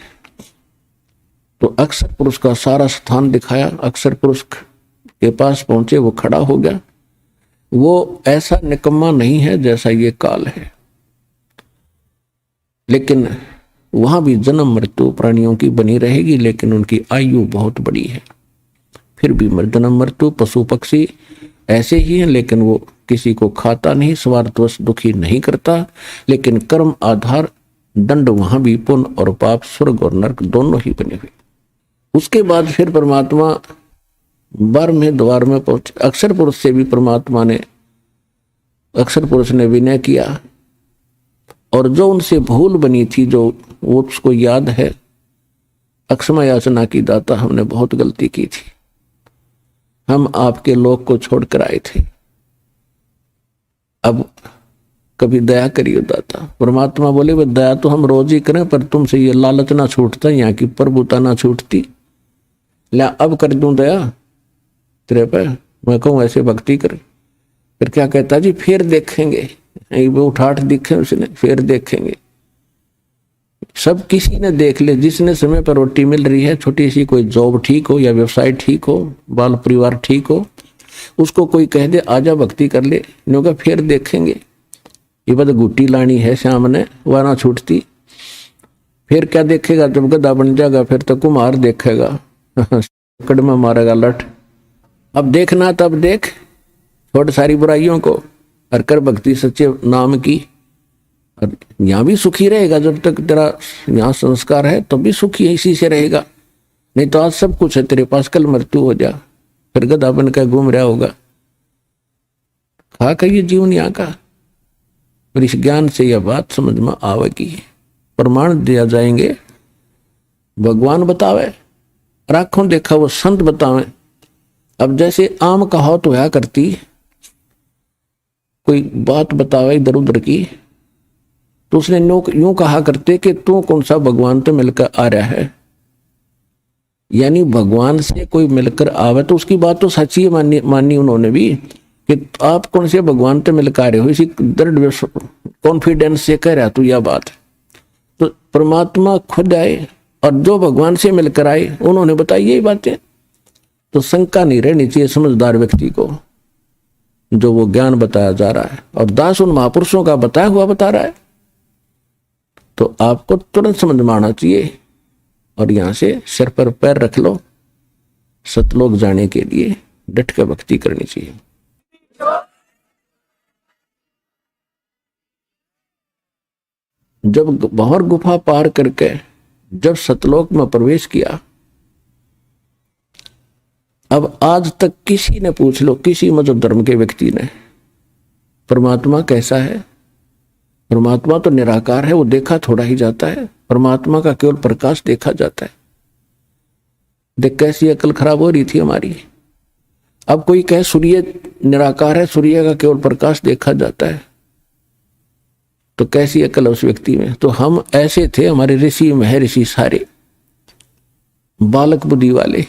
तो अक्षर पुरुष का सारा स्थान दिखाया। अक्षर पुरुष के पास पहुंचे, वो खड़ा हो गया। वो ऐसा निकम्मा नहीं है जैसा ये काल है, लेकिन वहां भी जन्म मृत्यु प्राणियों की बनी रहेगी, लेकिन उनकी आयु बहुत बड़ी है। फिर भी जन्म मृत्यु पशु पक्षी ऐसे ही हैं, लेकिन वो किसी को खाता नहीं, स्वार्थवश दुखी नहीं करता। लेकिन कर्म आधार दंड वहां भी पुण्य और पाप, स्वर्ग और नरक दोनों ही बने हुए। उसके बाद फिर परमात्मा 12वें द्वार में पहुंचे। अक्षर पुरुष से भी परमात्मा ने, अक्षर पुरुष ने विनय किया और जो उनसे भूल बनी थी, जो वो उसको याद है, अक्षमा याचना की दाता हमने बहुत गलती की थी, हम आपके लोक को छोड़कर आए थे, अब कभी दया करिए दाता। परमात्मा बोले वे दया तो हम रोज ही करें, पर तुमसे ये लालच ना छूटता, यहाँ की प्रभुता ना छूटती, ला अब कर दूं दया तेरे पे। मैं कहूँ ऐसे भक्ति कर। फिर क्या कहता जी, फिर देखेंगे। वो उठाठ दिखे उसने, फिर देखेंगे। सब किसी ने देख ले, जिसने समय पर रोटी मिल रही है, छोटी सी कोई जॉब ठीक हो या व्यवसाय ठीक हो, बाल परिवार ठीक हो, उसको कोई कह दे आजा भक्ति कर ले, नो का फिर देखेंगे। ये बता गुट्टी लानी है श्याम ने, वह ना छूटती। फिर क्या देखेगा, जब गधा बन जाएगा फिर तो कुम्हार देखेगा, कड़मा मारेगा लठ। अब देखना तब देख, छोड़ सारी बुराइयों को और कर भक्ति सच्चे नाम की। और यहाँ भी सुखी रहेगा, जब तक तेरा यहाँ संस्कार है तो भी सुखी है, इसी से रहेगा। नहीं तो आज सब कुछ है तेरे पास, कल मृत्यु हो जा, फिर गधा बन कर घूम रहा होगा। खा कर ये जीवन यहाँ का। पर इस ज्ञान से यह बात समझ में आवेगी, प्रमाण दिया जाएंगे, भगवान बतावे, राखों देखा वो संत बतावे। अब जैसे आम कहा तो होया करती, कोई बात बतावे इधर उधर की, तो उसने यूं कहा करते कि तू कौन सा भगवान तो मिलकर आ रहा है। यानी भगवान से कोई मिलकर आवे तो उसकी बात तो सच्ची है, मानी उन्होंने भी कि आप कौन से भगवान तो मिलकर आ रहे हो, इसी दृढ़ कॉन्फिडेंस से कह रहा तू यह बात। तो परमात्मा खुद आए और जो भगवान से मिलकर आए उन्होंने बताई यही बातें। तो शंका नहीं रहनी चाहिए समझदार व्यक्ति को, जो वो ज्ञान बताया जा रहा है और दास उन महापुरुषों का बताया हुआ बता रहा है, तो आपको तुरंत समझ में आना चाहिए और यहां से सिर पर पैर रख लो, सतलोक जाने के लिए डट के भक्ति करनी चाहिए। जब भंवर गुफा पार करके जब सतलोक में प्रवेश किया, अब आज तक किसी ने पूछ लो, किसी मजहब धर्म के व्यक्ति ने, परमात्मा कैसा है? परमात्मा तो निराकार है, वो देखा थोड़ा ही जाता है। परमात्मा का केवल प्रकाश देखा जाता है। देख कैसी अकल खराब हो रही थी हमारी। अब कोई कहे सूर्य निराकार है, सूर्य का केवल प्रकाश देखा जाता है, तो कैसी अकल है उस व्यक्ति में? तो हम ऐसे थे, हमारे ऋषि महर्षि सारे बालक बुद्धि वाले।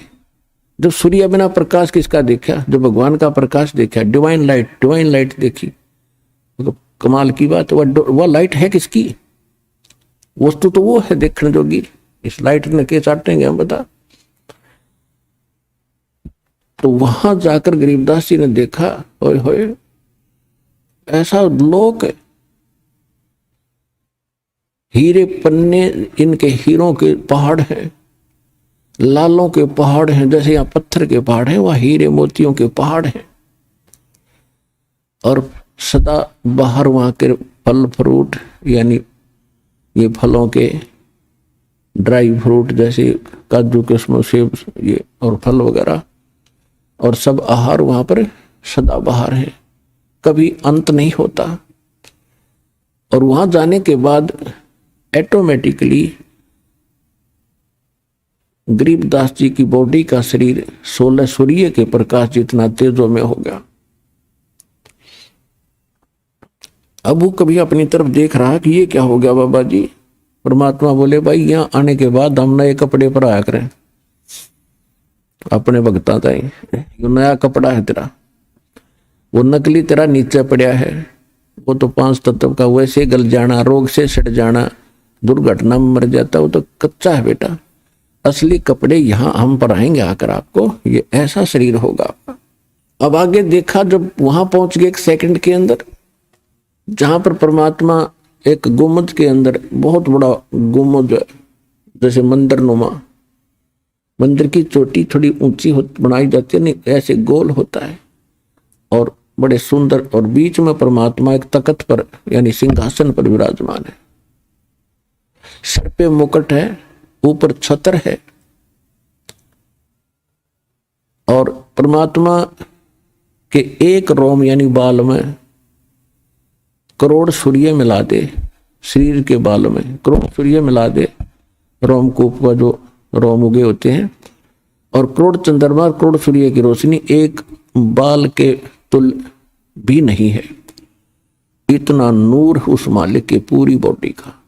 जब सूर्य बिना प्रकाश किसका देखा? जब भगवान का प्रकाश देखा, डिवाइन लाइट देखी, तो कमाल की बात। वह लाइट है किसकी? वस्तु तो वो है देखने जोगी। इस लाइट ने के चाटेंगे हम, बता। तो वहां जाकर गरीबदास जी ने देखा, ओए होए ऐसा लोक है, हीरे पन्ने इनके हीरों के पहाड़ हैं, लालों के पहाड़ हैं, जैसे यहाँ पत्थर के पहाड़ हैं, वहां हीरे मोतियों के पहाड़ हैं। और सदा बाहर वहां के फल फ्रूट, यानी ये फलों के ड्राई फ्रूट जैसे काजू किस्म सेब ये और फल वगैरह, और सब आहार वहां पर सदा बाहर है, कभी अंत नहीं होता। और वहां जाने के बाद ऑटोमेटिकली गरीबदास जी की बॉडी का शरीर 16 सूर्य के प्रकाश जितना तेजों में हो गया। अब वो कभी अपनी तरफ देख रहा कि ये क्या हो गया बाबा जी। परमात्मा बोले, भाई यहाँ आने के बाद हम नए कपड़े पर आया करें, अपने भगता था ये नया कपड़ा है तेरा, वो नकली तेरा नीचे पड़ा है, वो तो 5 तत्व का वैसे गल जाना, रोग से सड़ जाना, दुर्घटना में मर जाता, वो तो कच्चा है बेटा। असली कपड़े यहाँ हम पहनाएंगे आकर आपको, ये ऐसा शरीर होगा आपका। अब आगे देखा, जब वहां पहुंच गए 1 सेकंड के अंदर, जहां पर परमात्मा एक गुम्बद के अंदर, बहुत बड़ा गुम्बद जैसे मंदिर नुमा, मंदिर की चोटी थोड़ी ऊंची बनाई जाती है, नहीं ऐसे गोल होता है और बड़े सुंदर, और बीच में परमात्मा एक तख्त पर यानी सिंहासन पर विराजमान है। सिर पे मुकुट है, ऊपर छत्र है, और परमात्मा के एक रोम यानी बाल में करोड़ सूर्य मिला दे, शरीर के बाल में करोड़ सूर्य मिला दे, रोमकूप का जो रोम उगे होते हैं, और करोड़ चंद्रमा, करोड़ सूर्य की रोशनी एक बाल के तुल भी नहीं है। इतना नूर उस मालिक के पूरी बॉडी का।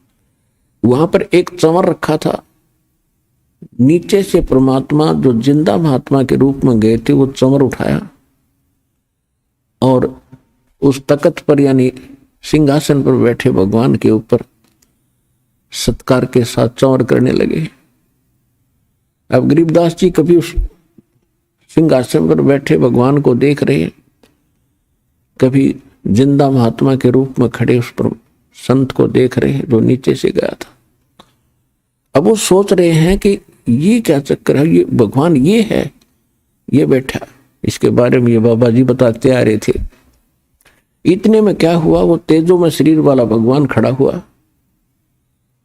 वहां पर एक चंवर रखा था, नीचे से परमात्मा जो जिंदा महात्मा के रूप में गए थे, वो चंवर उठाया और उस तख्त पर यानी सिंहासन पर बैठे भगवान के ऊपर सत्कार के साथ चंवर करने लगे। अब गरीबदास जी कभी उस सिंहासन पर बैठे भगवान को देख रहे, कभी जिंदा महात्मा के रूप में खड़े उस पर संत को देख रहे जो नीचे से गया था। अब वो सोच रहे हैं कि ये क्या चक्कर है, ये भगवान ये है, ये बैठा। इसके बारे में ये बाबा जी बताते आ रहे थे। इतने में क्या हुआ, वो तेजों में शरीर वाला भगवान खड़ा हुआ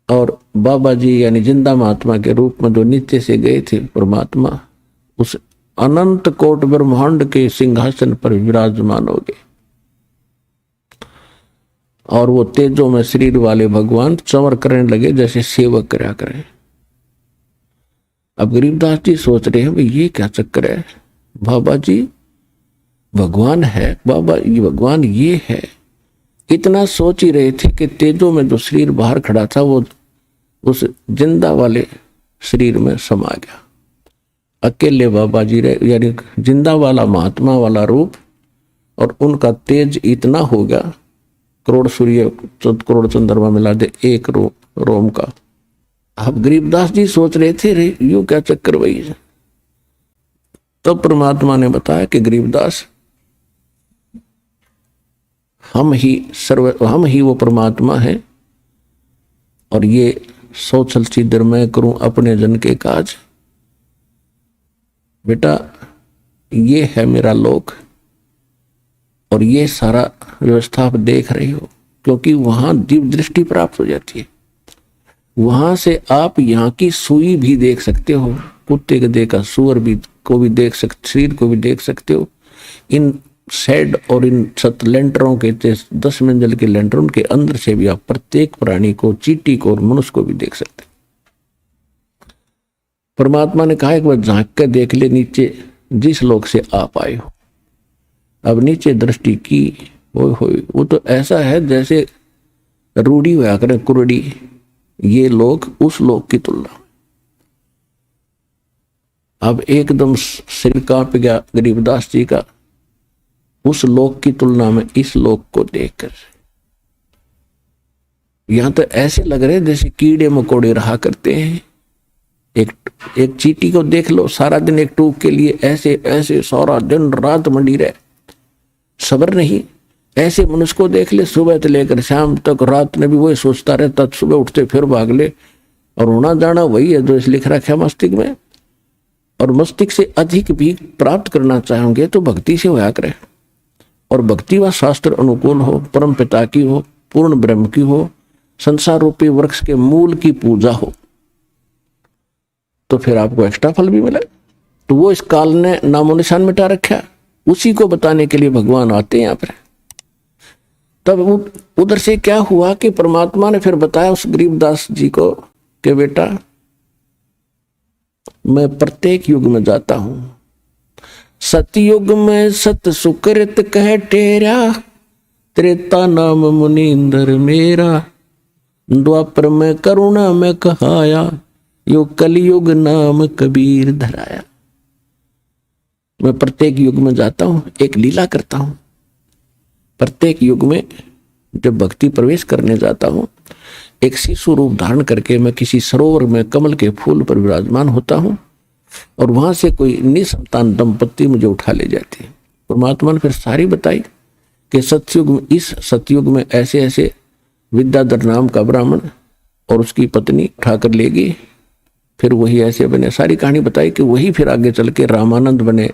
और बाबा जी यानी जिंदा महात्मा के रूप में जो नीचे से गए थे परमात्मा, उस अनंत कोट ब्रह्मांड के सिंहासन पर विराजमान हो गए। और वो तेजों में शरीर वाले भगवान चंवर करने लगे जैसे सेवक करा करें। अब गरीबदास जी सोच रहे हैं भाई ये क्या चक्कर है, बाबा जी भगवान है, बाबा ये भगवान ये है। इतना सोच ही रहे थे कि तेजों में जो शरीर बाहर खड़ा था वो उस जिंदा वाले शरीर में समा गया। अकेले बाबा जी रहे, यानी जिंदा वाला महात्मा वाला रूप, और उनका तेज इतना हो गया, करोड़ सूर्य करोड़ चंद्रमा मिला दे एक रोम का। अब गरीबदास जी सोच रहे थे, रे यू क्या चक्कर वही। तब परमात्मा ने बताया कि गरीबदास, हम ही वो परमात्मा है, और ये सो चल सीधर मैं करूं अपने जन के काज। बेटा ये है मेरा लोक, और ये सारा व्यवस्था आप देख रहे हो, क्योंकि वहां दिव्य दृष्टि प्राप्त हो जाती है। वहां से आप यहाँ की सुई भी देख सकते हो, कुत्ते के देखा सुअर भी को भी देख सकते, शरीर को भी देख सकते हो। इन शेड और इन छत लेंटरों के 10 मंजिल के लेंटरों के अंदर से भी आप प्रत्येक प्राणी को, चींटी को और मनुष्य को भी देख सकते। परमात्मा ने कहा एक बार झांक कर देख ले नीचे जिस लोक से आप आए हो। अब नीचे दृष्टि की, वो तो ऐसा है जैसे रूढ़ी हुआ करे कुरड़ी, ये लोग उस लोक की तुलना। अब एकदम सिर कांप गया गरीबदास जी का उस लोक की तुलना में इस लोक को देखकर। यहां तो ऐसे लग रहे जैसे कीड़े मकोड़े रहा करते हैं। एक चींटी को देख लो, सारा दिन एक टूक के लिए ऐसे ऐसे सारा दिन रात मंडी रहे, सब्र नहीं। ऐसे मनुष्य को देख ले, सुबह से लेकर शाम तक रात में भी वही सोचता रहता, सुबह उठते फिर भाग ले, और होना जाना वही है जो इस लिख रखा है मस्तिष्क में। और मस्तिष्क से अधिक भी प्राप्त करना चाहोगे तो भक्ति से होया करे, और भक्ति व शास्त्र अनुकूल हो, परम पिता की हो, पूर्ण ब्रह्म की हो, संसार रूपी वृक्ष के मूल की पूजा हो, तो फिर आपको एक्स्ट्रा फल भी मिले। तो वो इस काल ने नामो निशान मिटा रखा, उसी को बताने के लिए भगवान आते हैं यहाँ पर। तब उधर से क्या हुआ कि परमात्मा ने फिर बताया उस गरीबदास जी को कि बेटा मैं प्रत्येक युग में जाता हूं। सतयुग में सत सुकृत कह टेरा, त्रेता नाम मुनींद्र मेरा, द्वापर में करुणा में कहाया, यो कलयुग नाम कबीर धराया। मैं प्रत्येक युग में जाता हूं, एक लीला करता हूं। प्रत्येक युग में जब भक्ति प्रवेश करने जाता हूं, एक शिशु रूप धारण करके मैं किसी सरोवर में कमल के फूल पर विराजमान होता हूं, और वहां से कोई निसंतान दंपत्ति मुझे उठा ले जाती है। परमात्मा ने फिर सारी बताई कि सतयुग में, इस सतयुग में ऐसे ऐसे विद्याधर नाम का ब्राह्मण और उसकी पत्नी उठाकर ले गई, फिर वही ऐसे बने। सारी कहानी बताई कि वही फिर आगे चल के रामानंद बने,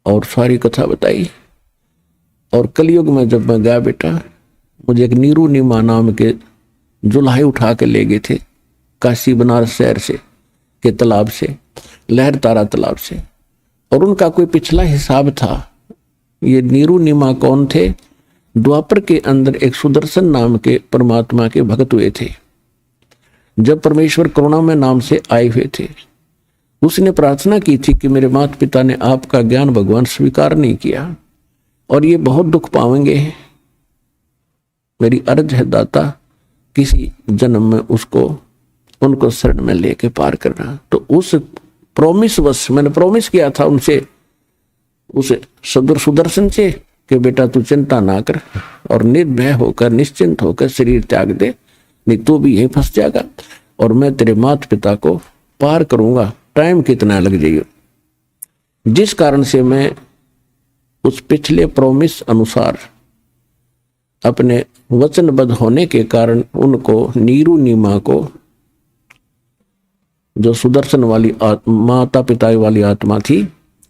और सारी कथा बताई। और कलयुग में जब मैं गया बेटा, मुझे एक नीरू नीमा नाम के जुल्हाई उठा के ले गए थे काशी बनारस शहर से के तालाब से, लहर तारा तालाब से, और उनका कोई पिछला हिसाब था। ये नीरू नीमा कौन थे? द्वापर के अंदर एक सुदर्शन नाम के परमात्मा के भक्त हुए थे। जब परमेश्वर करुणा में नाम से आए हुए थे, उसने प्रार्थना की थी कि मेरे माता पिता ने आपका ज्ञान भगवान स्वीकार नहीं किया और ये बहुत दुख पाएंगे, मेरी अर्ज है दाता किसी जन्म में उसको उनको शरण में लेके पार करना। तो उस प्रॉमिस वश मैंने प्रॉमिस किया था उनसे, उस सुदर्शन से कि बेटा तू चिंता ना कर और निर्भय होकर निश्चिंत होकर शरीर त्याग दे, नहीं तो भी यही फंस जाएगा और मैं तेरे माता पिता को पार करूंगा, टाइम कितना लग जाएगा। जिस कारण से मैं उस पिछले प्रॉमिस अनुसार अपने वचनबद्ध होने के कारण उनको नीरू नीमा को, जो सुदर्शन वाली माता पिता वाली आत्मा थी,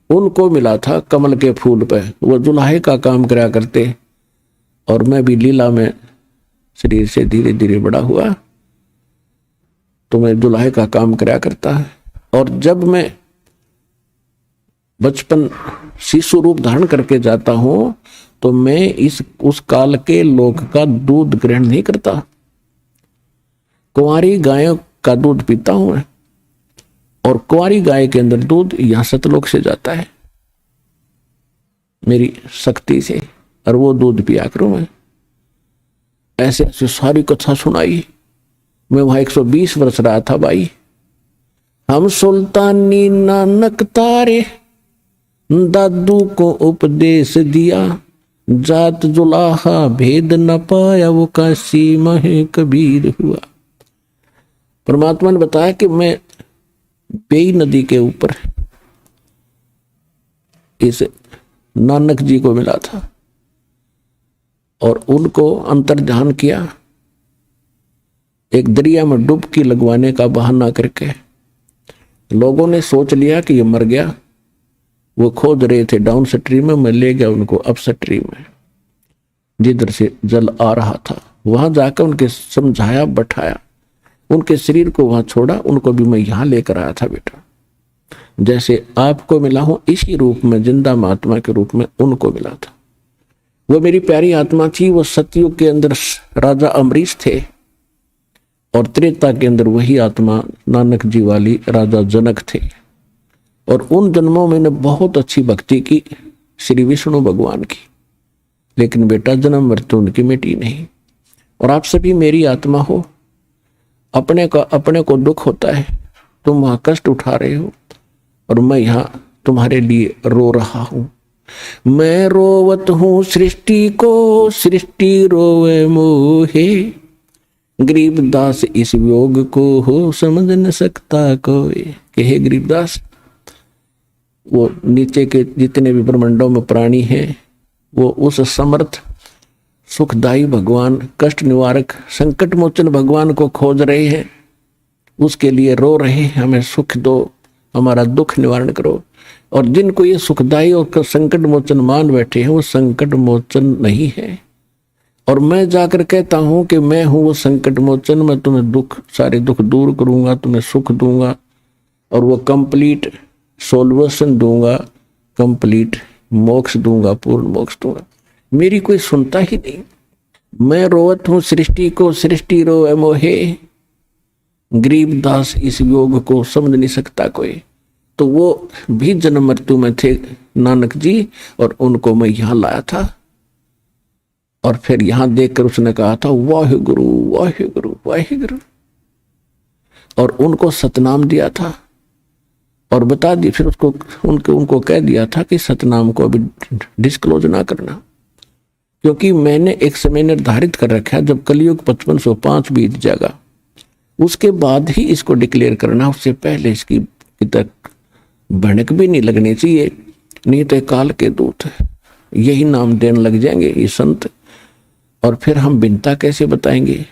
उनको मिला था कमल के फूल पे। वो जुल्हाए का काम करा करते और मैं भी लीला में शरीर से धीरे धीरे बड़ा हुआ तो मैं जुल्हाए का काम करा करता है। और जब मैं बचपन शिशु रूप धारण करके जाता हूं तो मैं उस काल के लोक का दूध ग्रहण नहीं करता, कुंवारी गायों का दूध पीता हूं मैं, और कुंवारी गाय के अंदर दूध यहां सतलोक से जाता है मेरी शक्ति से, और वो दूध पिया करूं मैं। ऐसे ऐसे सारी कथा सुनाई। मैं वहां 120 वर्ष रहा था भाई। हम सुल्तानी नानक तारे, दादू को उपदेश दिया, जात जुलाहा भेद न पाया, वो काशी में कबीर हुआ। परमात्मा ने बताया कि मैं बेई नदी के ऊपर इस नानक जी को मिला था और उनको अंतर्ध्यान किया, एक दरिया में डुबकी लगवाने का बहाना करके। लोगों ने सोच लिया कि ये मर गया, वो खोद रहे थे डाउन स्ट्रीम में, मैं ले गया उनको अप स्ट्रीम में जिधर से जल आ रहा था। वहां जाकर उनके समझाया, बैठाया, उनके शरीर को वहां छोड़ा, उनको भी मैं यहां लेकर आया था बेटा, जैसे आपको मिला हूं इसी रूप में, जिंदा महात्मा के रूप में उनको मिला था। वो मेरी प्यारी आत्मा थी। वो सतयुग के अंदर राजा अमरीश थे और त्रेता के अंदर वही आत्मा नानक जी वाली राजा जनक थे। और उन जन्मों में मैंने बहुत अच्छी भक्ति की श्री विष्णु भगवान की, लेकिन बेटा जन्म मृत्यु उनकी मिटी नहीं। और आप सभी मेरी आत्मा हो, अपने को दुख होता है, तुम वहां कष्ट उठा रहे हो और मैं यहाँ तुम्हारे लिए रो रहा हूं। मैं रोवत हूं सृष्टि को, सृष्टि रोवे मोहे, गरीबदास इस योग को हो समझ न सकता कोई। कि हे गरीबदास, वो नीचे के जितने भी ब्रह्मांडों में प्राणी हैं, वो उस समर्थ सुखदायी भगवान, कष्ट निवारक, संकट मोचन भगवान को खोज रहे हैं, उसके लिए रो रहे हैं, हमें सुख दो, हमारा दुख निवारण करो। और जिनको ये सुखदायी और संकट मोचन मान बैठे हैं, वो संकट मोचन नहीं है। और मैं जाकर कहता हूं कि मैं हूं वो संकट मोचन, मैं तुम्हें दुख, सारे दुख दूर करूंगा, तुम्हें सुख दूंगा और वो कंप्लीट सोल्यूशन दूंगा, कंप्लीट मोक्ष दूंगा, पूर्ण मोक्ष दूंगा। मेरी कोई सुनता ही नहीं। मैं रोवत हूं सृष्टि को, सृष्टि रोए मोहे, गरीबदास इस योग को समझ नहीं सकता कोई। तो वो भी जन्म मृत्यु में थे नानक जी, और उनको मैं यहां लाया था। और फिर यहां देखकर उसने कहा था वाहिगुरु वाहिगुरु वाहिगुरु, और उनको सतनाम दिया था और बता दी। फिर उसको उनको कह दिया था कि सतनाम को अभी डिस्क्लोज ना करना, क्योंकि मैंने एक समय निर्धारित कर रखा है, जब कलयुग 5505 बीत जाएगा उसके बाद ही इसको डिक्लेयर करना, उससे पहले इसकी तक भनक भी नहीं लगनी चाहिए, नहीं तो काल के दूत यही नाम देने लग जाएंगे ये संत, और फिर हम बिनता कैसे बताएंगे।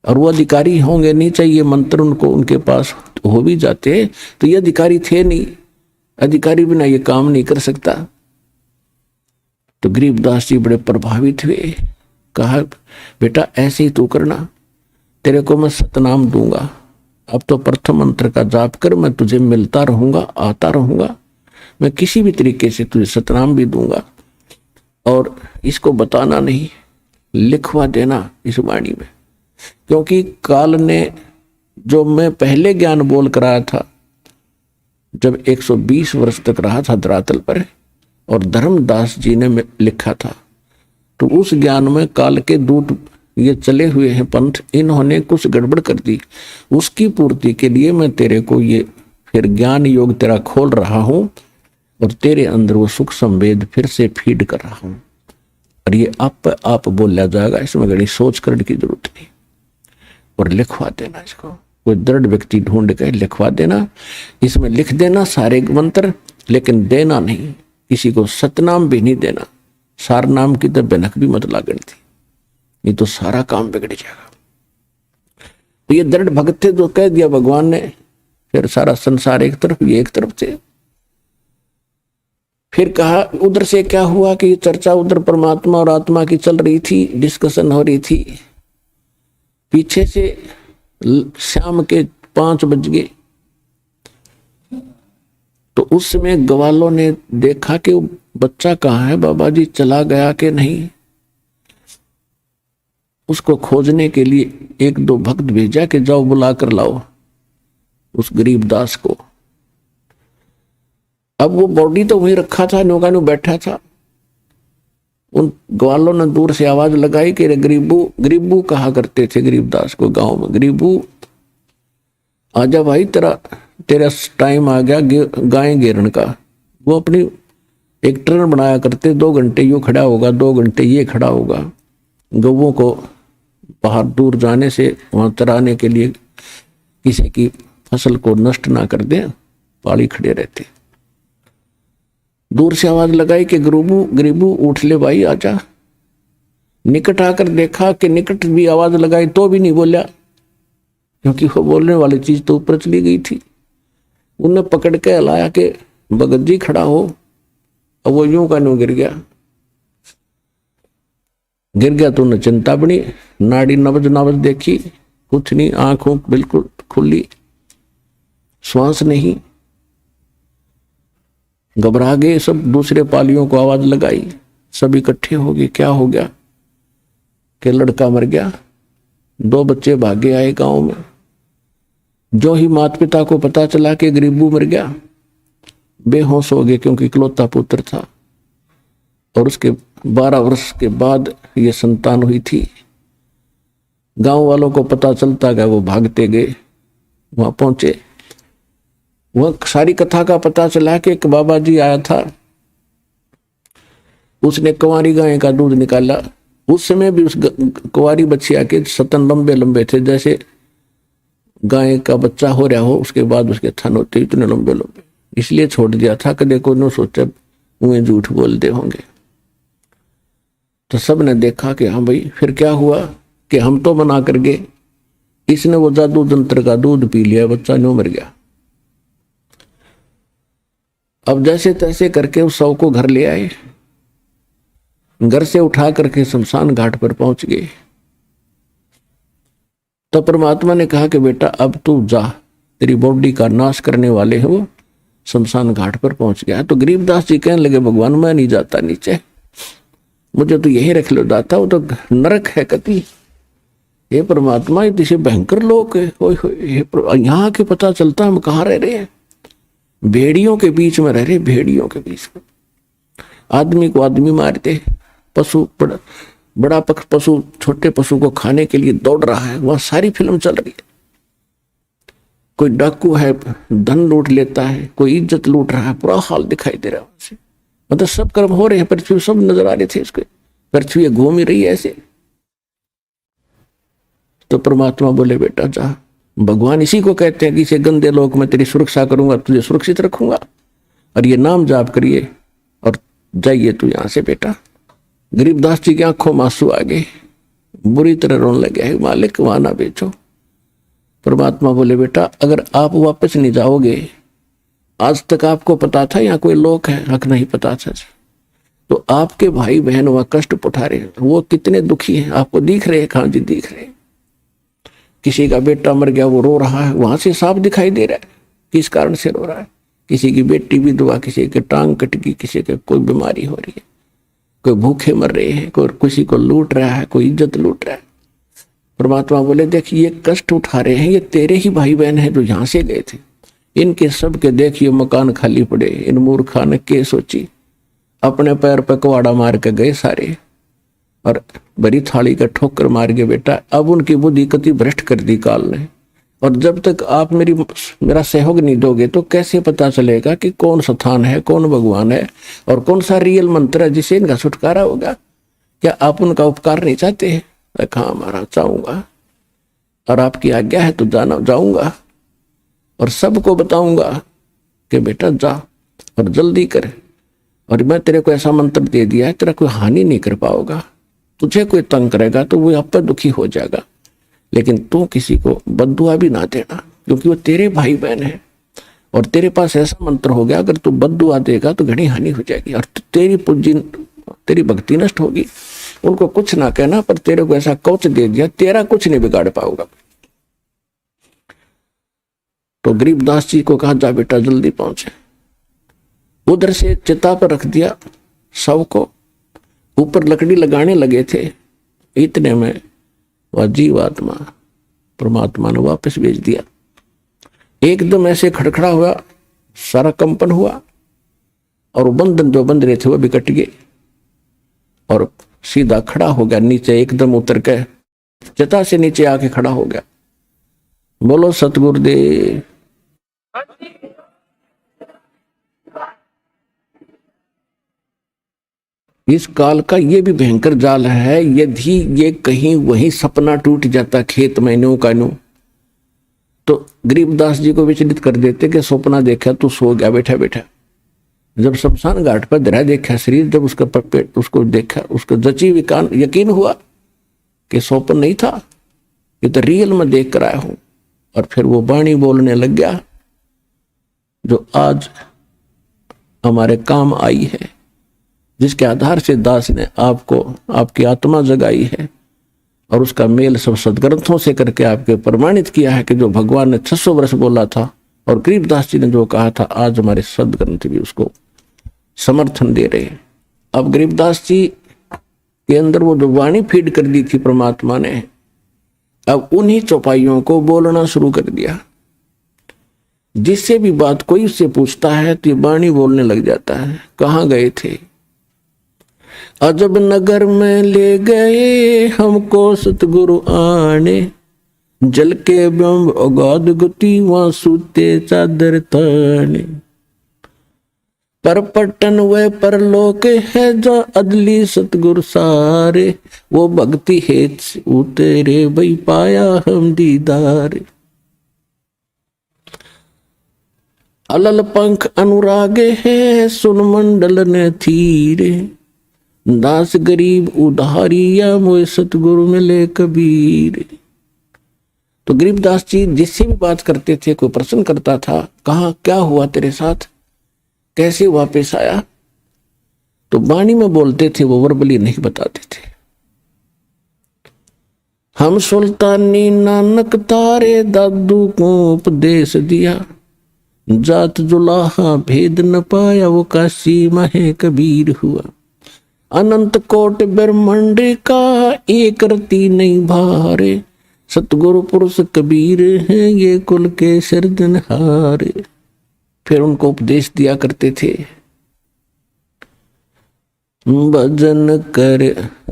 और वो अधिकारी होंगे नहीं, चाहिए मंत्र उनको उनके पास हो भी जाते तो ये अधिकारी थे नहीं, अधिकारी बिना ये काम नहीं कर सकता। तो गरीबदास जी बड़े प्रभावित हुए, कहा बेटा ऐसे ही तू करना, तेरे को मैं सतनाम दूंगा, अब तो प्रथम मंत्र का जाप कर, मैं तुझे मिलता रहूंगा, आता रहूंगा, मैं किसी भी तरीके से तुझे सतनाम भी दूंगा, और इसको बताना नहीं, लिखवा देना इस वाणी में। क्योंकि काल ने जो मैं पहले ज्ञान बोल कर आया था, जब 120 वर्ष तक रहा था धरातल पर, और धर्मदास जी ने लिखा था, तो उस ज्ञान में काल के दूत ये चले हुए हैं पंथ, इन्होंने कुछ गड़बड़ कर दी। उसकी पूर्ति के लिए मैं तेरे को ये फिर ज्ञान योग तेरा खोल रहा हूं, और तेरे अंदर वो सुख संवेद फिर से फीड कर रहा हूं, और ये आप बोला जाएगा, इसमें घड़ी सोच करने की जरूरत नहीं। और लिखवा देना इसको, कोई दृढ़ व्यक्ति ढूंढ के लिखवा देना, इसमें लिख देना सारे मंत्र, लेकिन देना नहीं, किसी को सतनाम भी नहीं देना। सार नाम की तो बनक भी मत लागन थी, नहीं तो सारा काम बिगड़ जाएगा। तो ये दृढ़ भक्त थे, जो कह दिया भगवान ने, फिर सारा संसार एक तरफ, ये एक तरफ थे। फिर कहा उधर से क्या हुआ कि चर्चा उधर परमात्मा और आत्मा की चल रही थी, डिस्कशन हो रही थी। पीछे से शाम के 5 बज गए, तो उस समय ग्वालों ने देखा कि वो बच्चा कहाँ है, बाबा जी चला गया कि नहीं। उसको खोजने के लिए 1-2 भक्त भेजा कि जाओ बुला कर लाओ उस गरीबदास को। अब वो बॉडी तो वहीं रखा था, नौका नु बैठा था। उन ग्वालों ने दूर से आवाज लगाई कि गरीबू, गरीबू कहा करते थे गरीबदास को गांव में, गरीबू आजा भाई, तेरा टाइम आ गया गाय घेरन का। वो अपनी एक ट्रेन बनाया करते, 2 घंटे यू खड़ा होगा, 2 घंटे ये खड़ा होगा, गौओं को बाहर दूर जाने से वहां चराने के लिए किसी की फसल को नष्ट ना कर दे, पाली खड़े रहते। दूर से आवाज लगाई कि गरीबू गरीबू उठ ले भाई आजा। निकट आकर देखा कि निकट भी आवाज लगाई तो भी नहीं बोला, क्योंकि वो बोलने वाली चीज तो ऊपर चली गई थी। उन्हें पकड़ के हिलाया कि भगत जी खड़ा हो। अब वो यूं का यूं गिर गया तो उन्हें चिंता बनी, नाड़ी नब्ज नब्ज देखी, कुछ नहीं, आंखों बिल्कुल खुली, श्वास नहीं। घबरा गए सब, दूसरे पालियों को आवाज लगाई, सब इकट्ठे हो गए। क्या हो गया कि लड़का मर गया। 2 बच्चे भागे आए गांव में। जो ही माता पिता को पता चला कि गरीबू मर गया, बेहोश हो गए, क्योंकि इकलौता पुत्र था और उसके 12 वर्ष के बाद ये संतान हुई थी। गांव वालों को पता चलता गया, वो भागते गए, वहां पहुंचे। वह सारी कथा का पता चला कि एक बाबा जी आया था, उसने कुंवारी गाय का दूध निकाला। उस समय भी उस कुंवारी बच्चिया के स्तन लंबे लंबे थे, जैसे गाय का बच्चा हो रहा हो उसके बाद उसके थन होते इतने लंबे लंबे, इसलिए छोड़ दिया था कि देखो न सोचा उन्हें झूठ बोलते होंगे। तो सब ने देखा कि हाँ भाई, फिर क्या हुआ कि हम तो मना कर गए, इसने वो जादू तंत्र का दूध पी लिया, बच्चा न्यू मर गया। अब जैसे तैसे करके उस शव को घर ले आए, घर से उठा करके शमशान घाट पर पहुंच गए। तो परमात्मा ने कहा कि बेटा अब तू जा, तेरी बॉडी का नाश करने वाले हैं वो शमशान घाट पर पहुंच गया। तो गरीबदास जी कहने लगे भगवान मैं नहीं जाता नीचे, मुझे तो यही रख लो दाता, वो तो नरक है कति। ये परमात्मा इतने भयंकर लोग है, यहाँ के पता चलता हम कहाँ रह रहे हैं, भेड़ियों के बीच में रह रहे, भेड़ियों के बीच में। आदमी को आदमी मारते, पशु बड़ा पशु छोटे पशु को खाने के लिए दौड़ रहा है, वहां सारी फिल्म चल रही है। कोई डाकू है धन लूट लेता है, कोई इज्जत लूट रहा है, पूरा हाल दिखाई दे रहा है उनसे। मतलब सब कर्म हो रहे हैं, पृथ्वी सब नजर आ रहे थे इसके, पृथ्वी घूम ही रही है ऐसे। तो परमात्मा बोले बेटा जा, भगवान इसी को कहते हैं कि इसे गंदे लोक में तेरी सुरक्षा करूंगा, तुझे सुरक्षित रखूंगा, और ये नाम जाप करिए और जाइए तू यहां से बेटा। गरीबदास जी की आंखों में आंसू आ गए, बुरी तरह रोने लगे, मालिक वहां ना बेचो। परमात्मा बोले बेटा अगर आप वापस नहीं जाओगे, आज तक आपको पता था यहाँ कोई लोक है, हक नहीं पता था, तो आपके भाई बहन वहां कष्ट उठा रहे हैं, वो कितने दुखी हैं आपको दिख रहे हैं? कहाँ जी दिख रहे हैं। किसी का बेटा मर गया वो रो रहा है, वहां से साफ दिखाई दे रहा है किस कारण से रो रहा है। किसी की बेटी विधवा, किसी की टांग कट गई, किसी के कोई बीमारी हो रही है, कोई भूखे मर रहे हैं, कोई किसी को लूट रहा है, कोई इज्जत लूट रहा है। परमात्मा बोले देख ये कष्ट उठा रहे हैं, ये तेरे ही भाई बहन है जो यहां से गए थे, इनके सबके देखिए मकान खाली पड़े। इन मूर्खा ने के सोची, अपने पैर पे कुवाड़ा मार के गए सारे, और बड़ी थाली का ठोकर मार के बेटा अब उनकी बुद्धि कति भ्रष्ट कर दी काल ने। और जब तक आप मेरा सहयोग नहीं दोगे तो कैसे पता चलेगा कि कौन स्थान है, कौन भगवान है, और कौन सा रियल मंत्र है जिससे इनका छुटकारा होगा। क्या आप उनका उपकार नहीं चाहते हैं? हाँ महाराज चाहूंगा, और आपकी आज्ञा है तो जाऊंगा और सबको बताऊंगा कि बेटा जा और जल्दी कर, और मैं तेरे को ऐसा मंत्र दे दिया है तेरा कोई हानि नहीं कर पाओगा। तुझे कोई तंग करेगा तो वो आप पर दुखी हो जाएगा, लेकिन तू किसी को बद्दुआ भी ना देना, क्योंकि वो तेरे भाई बहन है। और तेरे पास ऐसा मंत्र हो गया अगर तू बद्दुआ देगा तो घनी हानि हो जाएगी और तेरी भक्ति नष्ट होगी। उनको कुछ ना कहना, पर तेरे को ऐसा कवच दे दिया तेरा कुछ नहीं बिगाड़ पाओगा। तो गरीबदास जी को कहा जा बेटा जल्दी पहुंचे। उधर से चिता पर रख दिया शव को, ऊपर लकड़ी लगाने लगे थे, इतने में वह जीवात्मा परमात्मा ने वापस भेज दिया। एकदम ऐसे खड़खड़ा हुआ, सारा कंपन हुआ, और बंधन जो बंध रहे थे वो भी कट गए, और सीधा खड़ा हो गया नीचे, एकदम उतर के चिता से नीचे आके खड़ा हो गया। बोलो सतगुरुदेव। इस काल का ये भी भयंकर जाल है, यदि ये कहीं वही सपना टूट जाता खेत में न्यू का न्यू, तो गरीबदास जी को विचलित कर देते कि सपना देखा तो सो गया बैठा बैठा। जब शमशान घाट पर धरा देखा शरीर, जब उसका पेट उसको देखा, उसको जची विकान यकीन हुआ कि स्वप्न नहीं था, ये तो रियल में देख कर आया हूं। और फिर वो वाणी बोलने लग गया जो आज हमारे काम आई है, जिसके आधार से दास ने आपको आपकी आत्मा जगाई है और उसका मेल सब सदग्रंथों से करके आपके प्रमाणित किया है कि जो भगवान ने 600 वर्ष बोला था और गरीबदास जी ने जो कहा था, आज हमारे सदग्रंथ भी उसको समर्थन दे रहे हैं। अब गरीबदास जी के अंदर वो जो वाणी फीड कर दी थी परमात्मा ने, अब उन्हीं चौपाइयों को बोलना शुरू कर दिया। जिससे भी बात कोई उससे पूछता है तो ये वाणी बोलने लग जाता है। कहाँ गए थे? अजब नगर में ले गए हमको सतगुरु आने, जल के ब्रह्म अगाध गति वहां सूते चादर ताने। पर पटन व परलोक है जो अदली सतगुरु सारे, वो भक्ति हेत से उतरे भाई पाया हम दीदार। अलल पंख अनुरागे है सुन मंडल ने थीरे, दास गरीब उधारिया मोए सतगुरु मिले कबीर। तो गरीबदास जी जिससे भी बात करते थे, कोई प्रश्न करता था, कहा क्या हुआ तेरे साथ, कैसे वापस आया, तो वाणी में बोलते थे, वो वर्बली नहीं बताते थे। हम सुल्तानी नानक तारे दादू को उपदेश दिया, जात जुलाहा भेद न पाया वो काशी महे कबीर हुआ। अनंत कोट ब्रह्मांड का एक रति नहीं भारे, सतगुरु पुरुष कबीर हैं ये कुल के सिरजनहारे। फिर उनको उपदेश दिया करते थे, भजन कर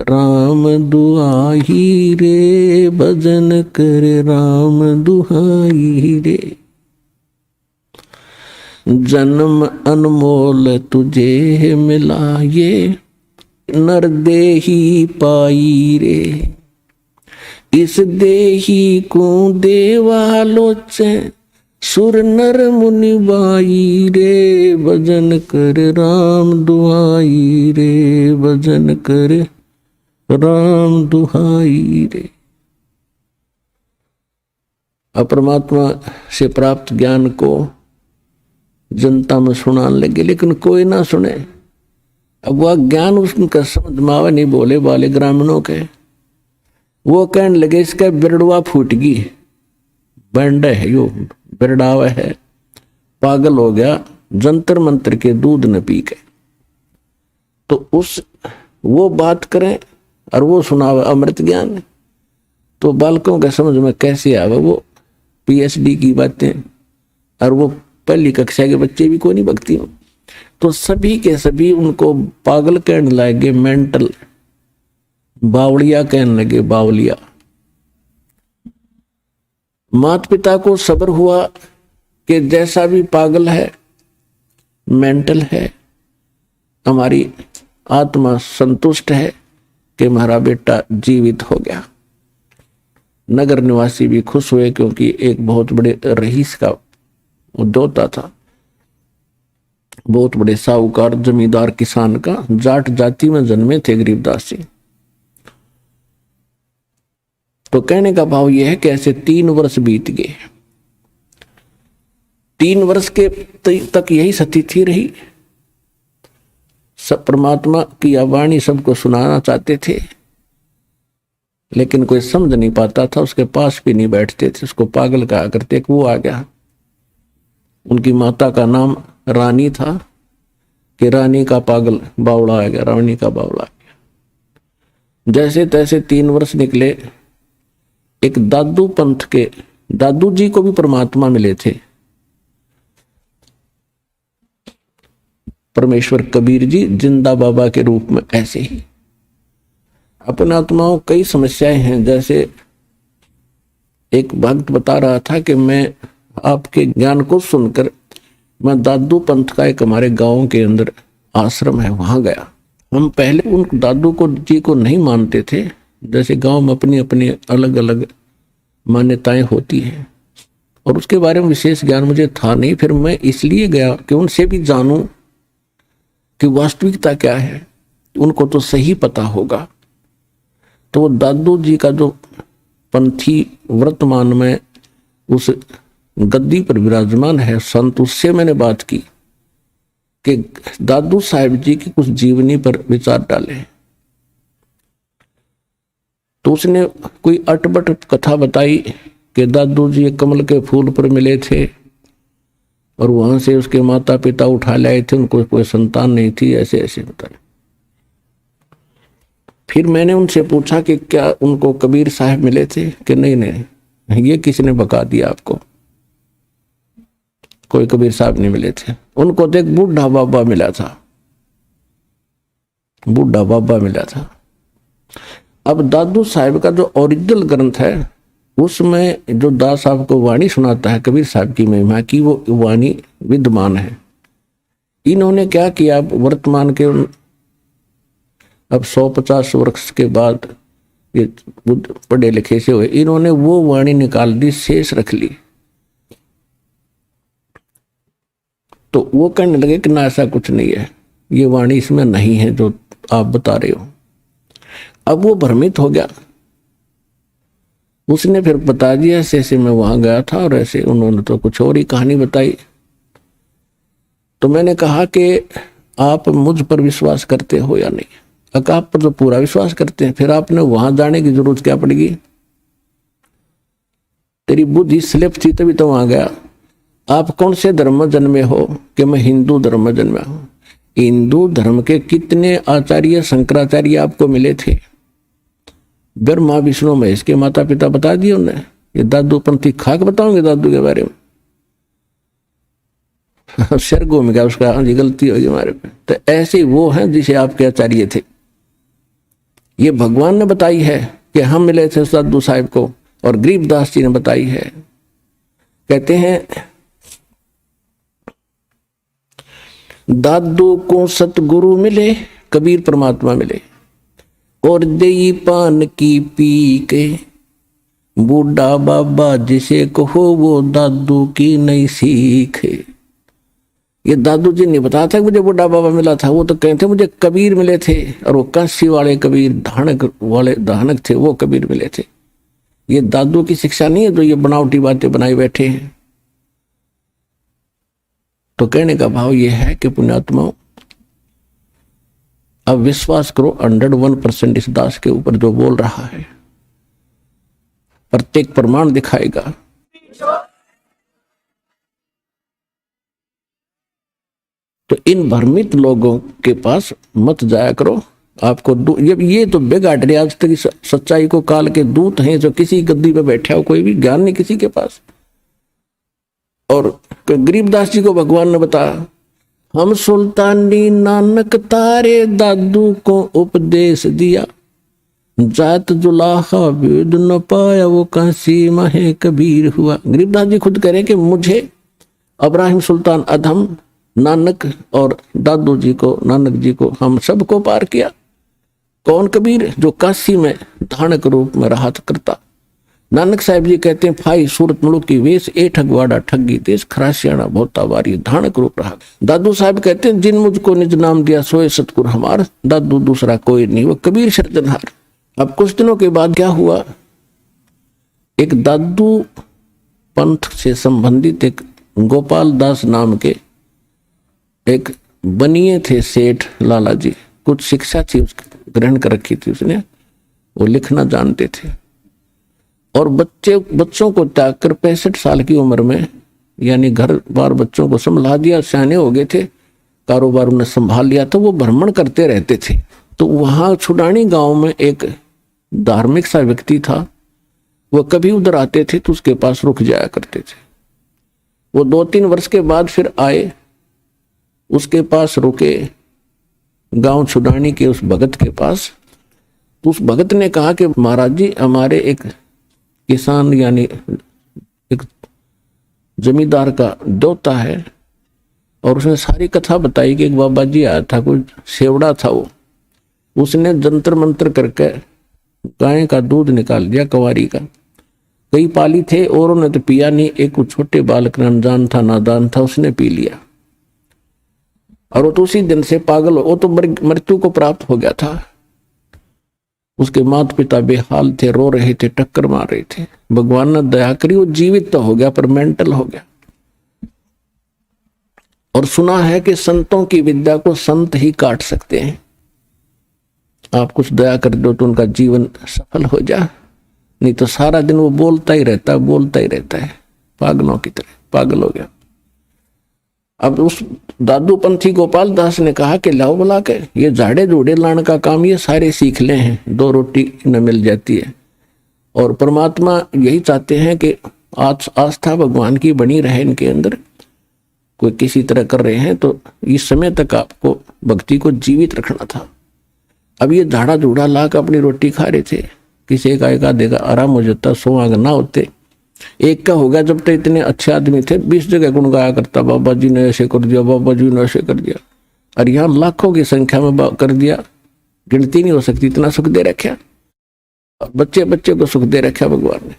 राम दुहाई रे, भजन कर राम दुहाई रे। जन्म अनमोल तुझे मिला ये, नर देही पाई रे। इस देही को देवालोचे, सुर नर मुनि बाई रे। भजन कर राम दुहाई रे, भजन कर राम दुहाई रे। परमात्मा से प्राप्त ज्ञान को जनता में सुनाने लगे, लेकिन कोई ना सुने। अब वह ज्ञान उसका समझ में आवे नहीं, बोले वाले ग्रामीणों के। वो कहने लगे इसका बिरड़वा फूट गई, बैंड है यो, बिरड़ावा है, पागल हो गया, जंतर मंत्र के दूध न पी के। तो उस वो बात करें और वो सुनावे अमृत ज्ञान, तो बालकों के समझ में कैसे आवे वो पीएचडी की बातें, और वो पहली कक्षा के बच्चे भी कोई नहीं भक्ति हो। तो सभी के सभी उनको पागल कहने लगे, मेंटल, बावलिया कहने लगे, बावलिया। माता पिता को सब्र हुआ कि जैसा भी पागल है, मेंटल है, हमारी आत्मा संतुष्ट है कि हमारा बेटा जीवित हो गया। नगर निवासी भी खुश हुए क्योंकि एक बहुत बड़े रईस का उद्योता था, बहुत बड़े साहूकार जमींदार किसान का, जाट जाति में जन्मे थे गरीबदास जी। तो कहने का भाव यह है कि ऐसे 3 वर्ष बीत गए। 3 वर्ष के तक यही स्थिति रही। सब परमात्मा की वाणी सबको सुनाना चाहते थे, लेकिन कोई समझ नहीं पाता था, उसके पास भी नहीं बैठते थे, उसको पागल कहा करते। वो आ गया, उनकी माता का नाम रानी था कि रानी का पागल बावड़ा आ गया, रानी का बावड़ा आ गया। जैसे तैसे 3 वर्ष निकले। एक दादू पंथ के दादू जी को भी परमात्मा मिले थे, परमेश्वर कबीर जी जिंदा बाबा के रूप में। ऐसे ही अपने आत्माओं कई समस्याएं हैं। जैसे एक भक्त बता रहा था कि मैं आपके ज्ञान को सुनकर मैं दादू पंथ का एक हमारे गांव के अंदर आश्रम है, वहां गया। हम पहले उन दादू को जी को नहीं मानते थे। जैसे गांव में अपनी अपनी अलग अलग मान्यताएं होती हैं, और उसके बारे में विशेष ज्ञान मुझे था नहीं। फिर मैं इसलिए गया कि उनसे भी जानूं कि वास्तविकता क्या है, उनको तो सही पता होगा। तो वो दादू जी का जो पंथी वर्तमान में उस गद्दी पर विराजमान है संत, उससे मैंने बात की कि दादू साहिब जी की कुछ जीवनी पर विचार डाले। तो उसने कोई अटपट कथा बताई कि दादू जी कमल के फूल पर मिले थे और वहां से उसके माता पिता उठा लाए थे, उनको कोई संतान नहीं थी, ऐसे ऐसे बताया। फिर मैंने उनसे पूछा कि क्या उनको कबीर साहब मिले थे कि नहीं नहीं, ये किसने बता दिया आपको, कोई कबीर साहब नहीं मिले थे। उनको तो एक बूढ़ा बाबा मिला था, बूढ़ा बाबा मिला था। अब दादू साहब का जो ओरिजिनल ग्रंथ है उसमें जो दास साहब को वाणी सुनाता है कबीर साहब की महिमा की, वो वाणी विद्यमान है। इन्होंने क्या किया, वर्तमान के अब 150 वर्ष के बाद ये पढ़े लिखे से हुए, इन्होंने वो वाणी निकाल दी, शेष रख ली। तो वो कहने लगे कि ना ऐसा कुछ नहीं है, ये वाणी इसमें नहीं है जो आप बता रहे हो। अब वो भ्रमित हो गया, उसने फिर बता दिया ऐसे ऐसे मैं वहां गया था और ऐसे, उन्होंने तो कुछ और ही कहानी बताई। तो मैंने कहा कि आप मुझ पर विश्वास करते हो या नहीं? अगर आप पर तो पूरा विश्वास करते हैं, फिर आपने वहां जाने की जरूरत क्या पड़ेगी? तेरी बुद्धि स्लिप थी तभी तो वहां गया। आप कौन से धर्म में जन्मे हो? कि मैं हिंदू धर्म में जन्मा हूं। हिंदू धर्म के कितने आचार्य शंकराचार्य आपको मिले थे? ब्रह्मा विष्णु महेश के माता पिता बता दिए उन्हें। ये दादू पंथी खाक बताओगे दादू के बारे में? सिर घूम गया उसका, हाँ जी गलती होगी हमारे पे। तो ऐसे वो हैं जिसे आपके आचार्य थे। ये भगवान ने बताई है कि हम मिले थे दादू साहब को, और गरीबदास जी ने बताई है। कहते हैं दादू को सतगुरु मिले, कबीर परमात्मा मिले, और देई पान की पी के, बूढ़ा बाबा जिसे कहो वो दादू की नहीं सीखे। ये दादू जी ने बताया था कि मुझे बूढ़ा बाबा मिला था, वो तो कहते थे मुझे कबीर मिले थे, और वो काशी वाले कबीर, धानक वाले धानक थे, वो कबीर मिले थे। ये दादू की शिक्षा नहीं है जो ये बनावटी बातें बनाई बैठे हैं। तो कहने का भाव ये है कि पुण्यात्माओं, अब विश्वास करो 101% इस दास के ऊपर जो बोल रहा है, प्रत्येक प्रमाण दिखाएगा। तो इन भ्रमित लोगों के पास मत जाया करो। आपको ये तो बेगाड़ रहे आज तक सच्चाई को, काल के दूत हैं जो किसी गद्दी पे बैठा हो, कोई भी ज्ञान नहीं किसी के पास। और गरीबदास जी को भगवान ने बताया, हम सुल्तानी नानक तारे दादू को उपदेश दिया, जात जुलाहा वेद न पाया वो काशी महे कबीर हुआ। गरीबदास जी खुद कह रहे कि मुझे इब्राहिम सुल्तान अधम, नानक और दादू जी को, नानक जी को, हम सबको पार किया। कौन कबीर? जो काशी में धानक रूप में रहा करता। नानक साहब जी कहते हैं, फाई सूरत मुल्क की वेश ए ठगवाड़ा ठगी देश, खरासियाना भोता वारी धानक रूप रहा। दादू साहब कहते हैं, जिन मुझको निज नाम दिया सोए सतगुर हमार, दादू दूसरा कोई नहीं वो कबीर सिरजनहार। अब कुछ दिनों के बाद क्या हुआ, एक दादू पंथ से संबंधित एक गोपाल दास नाम के एक बनिए थे सेठ लाला जी, कुछ शिक्षा थी उसकी ग्रहण कर रखी थी उसने, वो लिखना जानते थे, और बच्चों को त्याग कर 65 साल की उम्र में, यानी घर बार बच्चों को संभाला दिया, सियाने हो गए थे, कारोबार उन्हें संभाल लिया, तो वो भ्रमण करते रहते थे। तो वहां छुडानी गांव में एक धार्मिक सा व्यक्ति था, वो कभी उधर आते थे तो उसके पास रुक जाया करते थे। वो 2-3 वर्ष के बाद फिर आए, उसके पास रुके, गांव छुडानी के उस भगत के पास। तो उस भगत ने कहा कि महाराज जी, हमारे एक किसान यानी एक जमींदार का दोता है, और उसने सारी कथा बताई कि एक बाबा जी आया था, कोई सेवड़ा था, वो उसने जंतर मंत्र करके गाय का दूध निकाल दिया, कवारी का, कई पाली थे, औरों ने तो पिया नहीं। एक छोटे बालक अनजान था, नादान था, उसने पी लिया और वो तो उसी दिन से पागल हो, वो तो मृत्यु को प्राप्त हो गया था। उसके माता पिता बेहाल थे, रो रहे थे, टक्कर मार रहे थे। भगवान ने दया करी, वो जीवित तो हो गया पर मेंटल हो गया। और सुना है कि संतों की विद्या को संत ही काट सकते हैं। आप कुछ दया कर दो तो उनका जीवन सफल हो जा, नहीं तो सारा दिन वो बोलता ही रहता है, बोलता ही रहता है, पागलों की तरह पागल हो गया। अब उस दादू पंथी गोपाल दास ने कहा कि लाओ बुला के ये झाड़े झूड़े लाने का काम ये सारे सीख ले हैं, 2 रोटी न मिल जाती है। और परमात्मा यही चाहते हैं कि आस्था भगवान की बनी रहे इनके अंदर। कोई किसी तरह कर रहे हैं तो इस समय तक आपको भक्ति को जीवित रखना था। अब ये झाड़ा झूड़ा ला के अपनी रोटी खा रहे थे, किसी का एक आधेगा आराम हो जाता, 100 आग ना होते। एक का होगा, जब तक इतने अच्छे आदमी थे 20 जगह गुण गाया करता, बाबा जी ने ऐसे कर दिया, बाबा जी ने ऐसे कर दिया। और यहाँ लाखों की संख्या में कर दिया, गिनती नहीं हो सकती, इतना सुख दे रखा। बच्चे बच्चे को सुख दे रखा भगवान ने।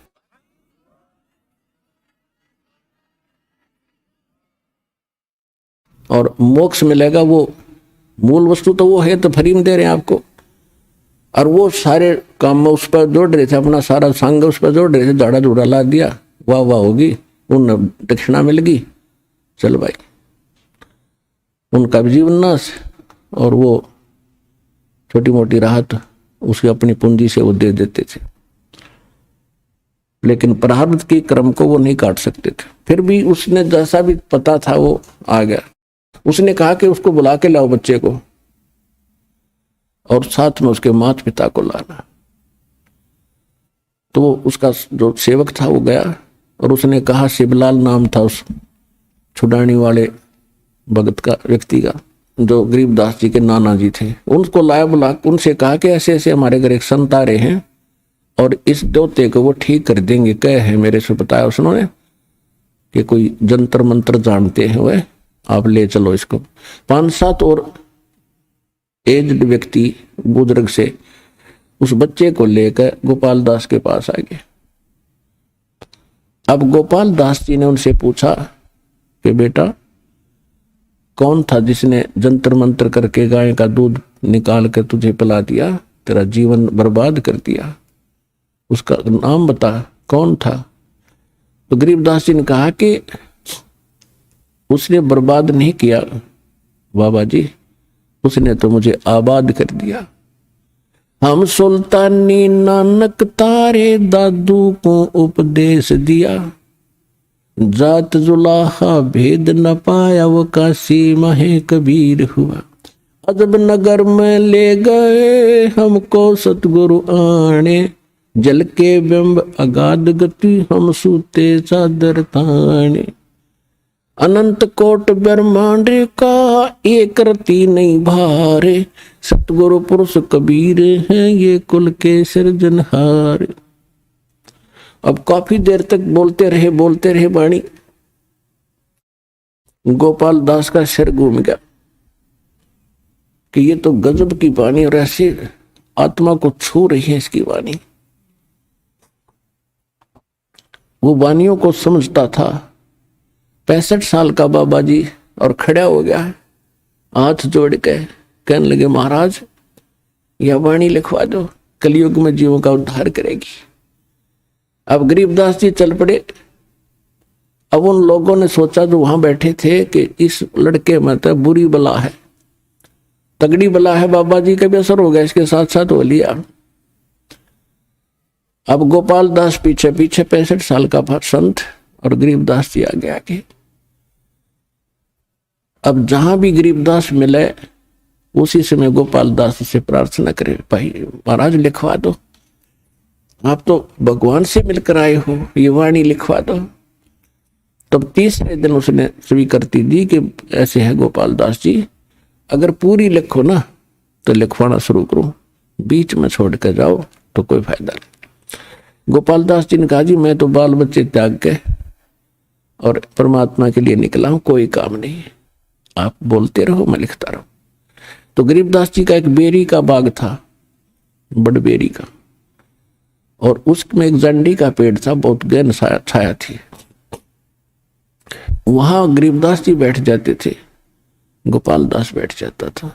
और मोक्ष मिलेगा, वो मूल वस्तु तो वो है, तो फ्री में दे रहे हैं आपको। और वो सारे काम में उस पर जोड़ रहे थे, अपना सारा संग उस पर जोड़ रहे थे, झाड़ा झूड़ा ला दिया, वाह वाह होगी, उन दक्षिणा मिल गई, चल भाई, उनका भी जीवन नाश। और वो छोटी मोटी राहत उसकी अपनी पूंजी से वो दे देते थे, लेकिन प्रारब्ध की क्रम को वो नहीं काट सकते थे। फिर भी उसने जैसा भी पता था वो आ गया। उसने कहा कि उसको बुला के लाओ बच्चे को, और साथ में उसके माता पिता को लाना। तो उसका जो सेवक था वो गया, और उसने कहा, शिवलाल नाम था उस छुड़ानी वाले भगत का, व्यक्ति का, जो गरीबदास जी के नाना जी थे। उनको लाया, बुला, उनसे कहा कि ऐसे ऐसे हमारे घर एक संत आ रहे हैं और इस दोते को वो ठीक कर देंगे। कह है मेरे से बताया उसने कि कोई जंतर मंत्र जानते हैं, वह आप ले चलो इसको। 5-7 और एज्ड व्यक्ति बुजुर्ग से उस बच्चे को लेकर गोपाल दास के पास आ गए। अब गोपाल दास जी ने उनसे पूछा कि बेटा, कौन था जिसने जंतर मंत्र करके गाय का दूध निकाल कर तुझे पिला दिया, तेरा जीवन बर्बाद कर दिया, उसका नाम बता, कौन था? तो गरीबदास जी ने कहा कि उसने बर्बाद नहीं किया बाबा जी, उसने तो मुझे आबाद कर दिया। हम सुल्तानी नानक तारे दादू को उपदेश दिया, जात जुलाहा भेद न पाया वो काशी महे कबीर हुआ। अजब नगर में ले गए हमको सतगुरु आने, जल के बिंब अगाध गति हम सूते चादर ताने। अनंत कोट ब्रह्मांड का एक रति नहीं भारे, सतगुरु पुरुष कबीर हैं ये कुल के सृजनहार। अब काफी देर तक बोलते रहे वाणी। गोपाल दास का सिर घूम गया कि ये तो गजब की वाणी, और ऐसे आत्मा को छू रही है इसकी वाणी। वो वाणियों को समझता था। 65 साल का बाबा जी, और खड़ा हो गया है, हाथ जोड़ के कहने लगे, महाराज यह वाणी लिखवा दो, कलयुग में जीवों का उद्धार करेगी। अब गरीबदास जी चल पड़े। अब उन लोगों ने सोचा जो वहां बैठे थे कि इस लड़के में तो बुरी बला है, तगड़ी बला है, बाबा जी का भी असर हो गया, इसके साथ साथ हो लिया। अब गोपाल दास पीछे पीछे 65 साल का संत, और गरीबदास जी आगे आगे। अब जहां भी गरीबदास मिले उसी समय गोपाल दास से प्रार्थना करे, भाई महाराज लिखवा दो, आप तो भगवान से मिलकर आए हो, ये वाणी लिखवा दो। तब तीसरे दिन उसने स्वीकृति दी कि ऐसे है गोपाल दास जी, अगर पूरी लिखो ना तो लिखवाना शुरू करो, बीच में छोड़ कर जाओ तो कोई फायदा नहीं। गोपाल दास जी ने कहा, जी मैं तो बाल बच्चे त्याग के और परमात्मा के लिए निकला हूं, कोई काम नहीं, आप बोलते रहो मैं लिखता रहूं। तो गरीबदास जी का एक बेरी का बाग था, बड़ बेरी का, और उसमें एक जंडी का पेड़ था, बहुत गहन छाया थी। वहां गरीबदास जी बैठ जाते थे, गोपाल दास बैठ जाता था।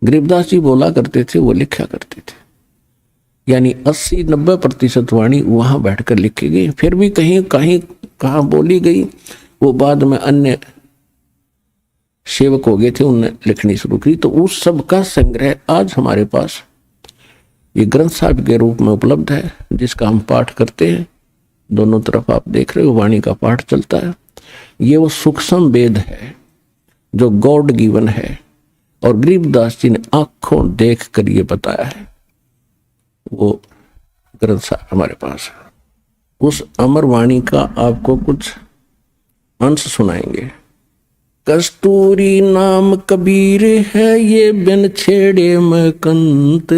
गरीबदास जी बोला करते थे, वो लिखा करते थे। यानी 80-90% वाणी वहां बैठकर लिखी गई। फिर भी कहीं कहीं कहाँ बोली गई, वो बाद में अन्य सेवक हो गए थे, उनने लिखनी शुरू की। तो उस सब का संग्रह आज हमारे पास ये ग्रंथ साहिब के रूप में उपलब्ध है, जिसका हम पाठ करते हैं। दोनों तरफ आप देख रहे हो वाणी का पाठ चलता है। ये वो सूक्ष्म वेद है जो गॉड गिवन है, और गरीबदास जी ने आंखों देख कर ये बताया है। वो ग्रंथ साहिब हमारे पास है। उस अमर वाणी का आपको कुछ अंश सुनाएंगे। कस्तूरी नाम कबीर है, ये बिन छेड़े मैं कंत,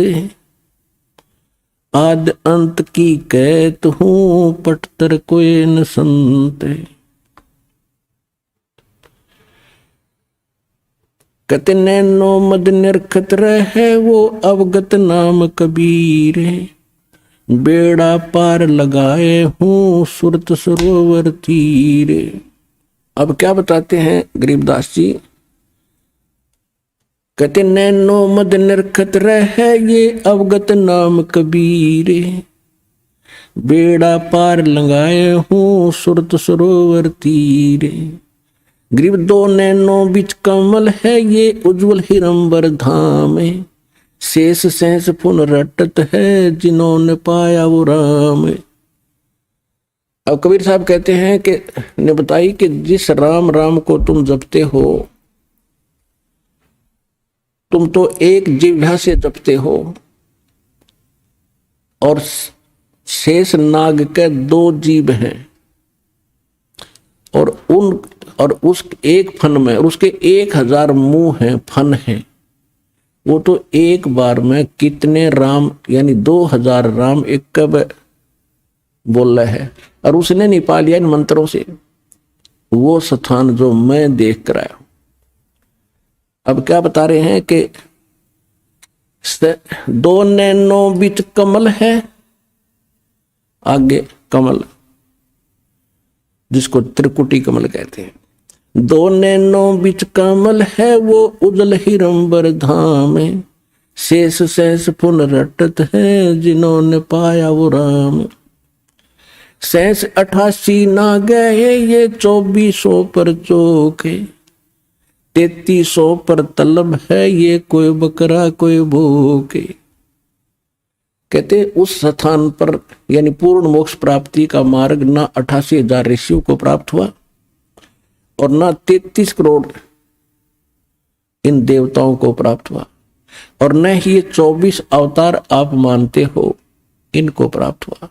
आद अंत की कहत हूं, पटतर कोई न संत। कहते नैनो मद निरखत रहे, वो अवगत नाम कबीर, बेड़ा पार लगाए हूं, सुरत सरोवर तीरे। अब क्या बताते हैं गरीबदास जी? कहते नैनो मद निरखत रहे, ये अवगत नाम कबीर, बेड़ा पार लगाए हूं, सुरत सरोवर तीरे। गरीब दो नैनो बिच कमल है, ये उज्जवल हिरंबर धाम, शेष सहस पुन रटत है, जिन्होंने पाया वो राम। अब कबीर साहब कहते हैं कि ने बताई कि जिस राम राम को तुम जपते हो, तुम तो एक जिह्वा से जपते हो, और शेष नाग के 2 जीभ हैं, और उस एक फन में, और उसके 1000 मुंह हैं, फन हैं। वो तो एक बार में कितने राम, यानी 2000 राम एक कब बोल रहा है, और उसने नहीं पा लिया इन मंत्रों से। वो स्थान जो मैं देख कर आया। अब क्या बता रहे हैं कि 2 नैनो बीच कमल है, आगे कमल जिसको त्रिकुटी कमल कहते हैं। 2 नैनो बीच कमल है, वो उजल हिरंबर धाम, शेष सहस पुन रटत है, जिन्होंने पाया वो राम। सहस 88 ना गए, ये 2400 पर चोखे, 3300 पर तलब है, ये कोई बकरा कोई भूखे। कहते उस स्थान पर, यानी पूर्ण मोक्ष प्राप्ति का मार्ग ना 88,000 ऋषियों को प्राप्त हुआ, और ना 33 करोड़ इन देवताओं को प्राप्त हुआ, और न ही ये 24 अवतार आप मानते हो इनको प्राप्त हुआ।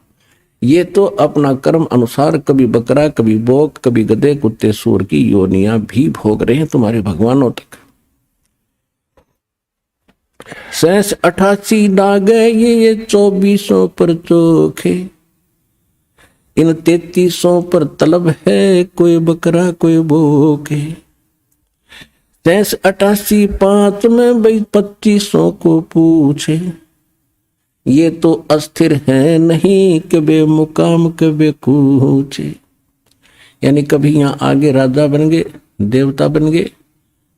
ये तो अपना कर्म अनुसार कभी बकरा, कभी बोक, कभी गधे, कुत्ते, सूर की योनियां भी भोग रहे हैं तुम्हारे भगवानों तक। सहस 88 ना गए, ये 2400 पर चोखे, इन 3300 पर तलब है, कोई बकरा कोई भूखे। सहस 88 5 में भाई 2500 को पूछे, ये तो अस्थिर है नहीं, कबे मुकाम कबे कूचे। यानी कभी यहाँ आगे राजा बन गए, देवता बन गए,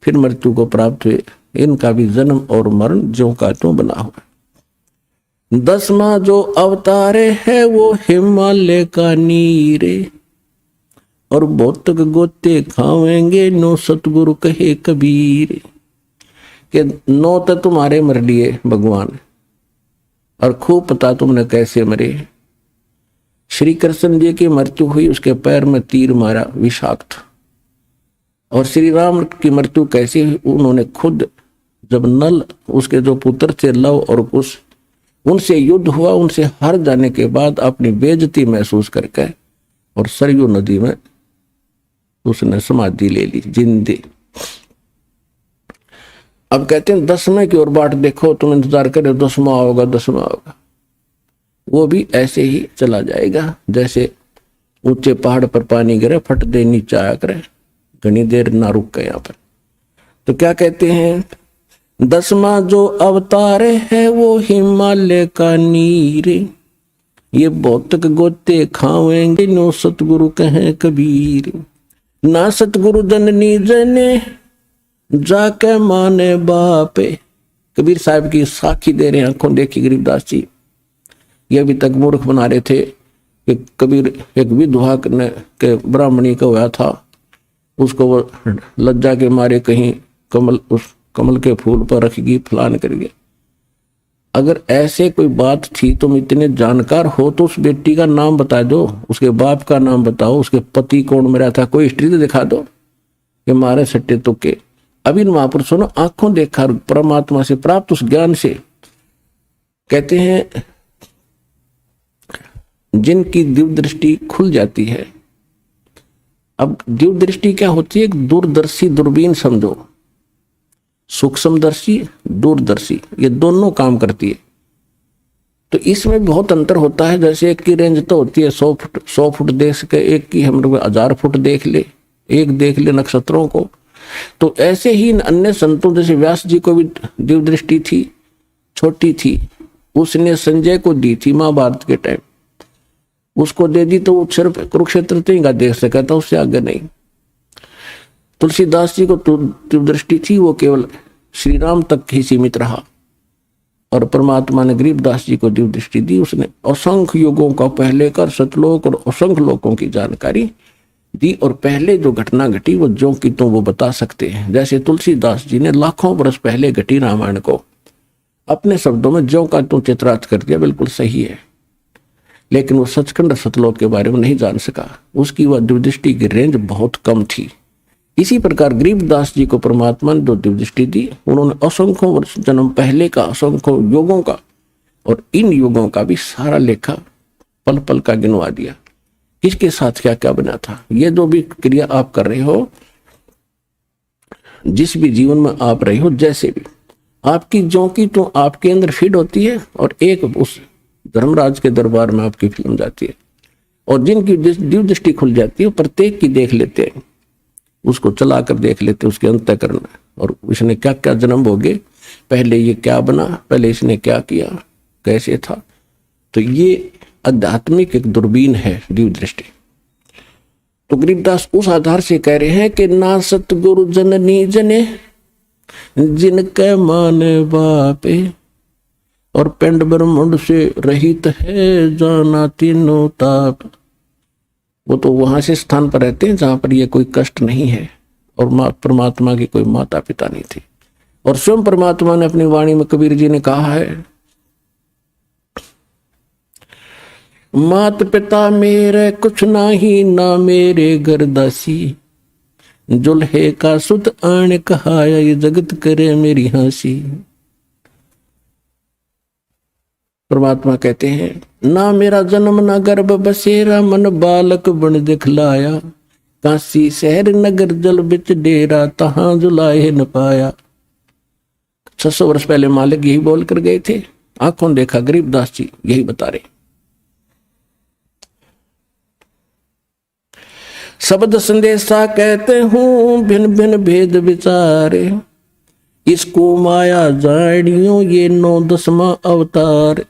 फिर मृत्यु को प्राप्त हुए। इनका भी जन्म और मरण ज्यों का त्यों बना हुआ। 10वां जो अवतारे है, वो हिमालय का नीरे, और भौतक गोते खावेंगे, 9 सतगुरु कहे कबीर। के 9 तो तुम्हारे मर लिए भगवान, और खूब पता तुमने कैसे मरे। श्री कृष्ण जी की मृत्यु हुई, उसके पैर में तीर मारा विषाक्त। और श्री राम की मृत्यु कैसी हुई? उन्होंने खुद, जब नल उसके जो पुत्र थे लव और कुश, उनसे युद्ध हुआ, उनसे हार जाने के बाद अपनी बेइज्जती महसूस करके और सरयू नदी में उसने समाधि ले ली, जिंदे। अब कहते हैं 10वें की ओर बाट देखो, तुम इंतजार करो, 10वां होगा 10वां होगा। वो भी ऐसे ही चला जाएगा जैसे ऊंचे पहाड़ पर पानी गिरे, फट दे नीचे आया करे, घनी देर ना रुक गए यहाँ पर। तो क्या कहते हैं? 10वां जो अवतार है, वो हिमालय का नीर, ये भौतिक गोते खावेंगे नो सतगुरु कहें कबीर। ना सतगुरु जननी जने जाके माने बापे। कबीर साहब की साखी दे रहे हैं, आंखों देखी गरीबदास जी। ये अभी तक मूर्ख बना रहे थे कि कबीर एक विधवा के ब्राह्मणी का हुआ था, उसको वो लज्जा के मारे कहीं उस कमल के फूल पर रखेगी फलान करके। अगर ऐसे कोई बात थी, तुम इतने जानकार हो तो उस बेटी का नाम बता दो, उसके बाप का नाम बताओ, उसके पति कौन मरा था, कोई हिस्ट्री तो दिखा दो कि मारे सट्टे तुक्के। अभी महापुरुषों ने आंखों देखा परमात्मा से प्राप्त उस ज्ञान से। कहते हैं जिनकी दिव्य दृष्टि खुल जाती है। अब दिव्य दृष्टि क्या होती है? एक दूरदर्शी दूरबीन समझो, सूक्ष्मदर्शी दूरदर्शी, ये दोनों काम करती है। तो इसमें बहुत अंतर होता है। जैसे एक की रेंज तो होती है 100 फुट देख सके, एक की हम लोग 1000 फुट देख ले, एक देख ले नक्षत्रों को। तो ऐसे ही अन्य संतों जैसे व्यास जी को भी दिव्य दृष्टि थी, छोटी थी, उसने संजय को दी थी महाभारत के टाइम, उसको दे दी तो वो सिर्फ कुरुक्षेत्र तक का देख सका था, उससे आगे नहीं। तुलसीदास जी को दिव्य दृष्टि थी, वो केवल श्री राम तक ही सीमित रहा। और परमात्मा ने गरीबदास जी को दिव्य दृष्टि दी, उसने असंख्य युगों का पहले कर सतलोक और असंख्य लोकों की जानकारी दी। और पहले जो घटना घटी वो जो कि तो वो बता सकते हैं। जैसे तुलसीदास जी ने लाखों वर्ष पहले घटी रामायण को अपने शब्दों में ज्यों का त्यों चित्रार्थ कर दिया, बिल्कुल सही है। लेकिन वो सचखंड सतलोक के बारे में नहीं जान सका, उसकी वह दिव्य दृष्टि की रेंज बहुत कम थी। इसी प्रकार गरीबदास जी को परमात्मा ने जो दिव्य दृष्टि दी, उन्होंने असंख्यों वर्ष जन्म पहले का, असंख्यों युगों का और इन युगों का भी सारा लेखा पल पल का गिनवा दिया, किसके साथ क्या क्या बना था। ये जो भी क्रिया आप कर रहे हो, जिस भी जीवन में आप रहे हो, जैसे भी आपकी जो की तो आपके अंदर फीड होती है और एक उस धर्मराज के दरबार में आपकी फिल्म जाती है। और जिनकी दिव्य दृष्टि खुल जाती है प्रत्येक की देख लेते हैं, उसको चला कर देख लेते, उसके अंतःकरण और इसने क्या क्या जन्म भोगे, पहले ये क्या बना, पहले इसने क्या किया, कैसे था। तो ये आध्यात्मिक एक दूरबीन है दिव्य दृष्टि। तो गरीबदास उस आधार से कह रहे हैं कि ना सतगुरु जननी जने जिनके माने बापे, और पिंड ब्रह्मांड से रहित है जाना तीनों ताप। वो तो वहां से स्थान पर रहते हैं जहां पर ये कोई कष्ट नहीं है, और परमात्मा की कोई माता पिता नहीं थी। और स्वयं परमात्मा ने अपनी वाणी में, कबीर जी ने कहा है, मात पिता मेरे कुछ नाही, ना मेरे घर दासी, जुल्हे का सुत आण कहाया, ये जगत करे मेरी हंसी। परमात्मा कहते हैं, ना मेरा जन्म ना गर्भ बसेरा, मन बालक बन दिखलाया, काशी शहर नगर जल बिच डेरा, तहां जुलाए न पाया। 600 वर्ष पहले मालिक यही बोल कर गए थे, आंखों देखा गरीबदास जी यही बता रहे। शब्द संदेशा कहते हूं भिन्न भिन्न भेद विचारे, इसको माया जानियो ये 9 अवतार।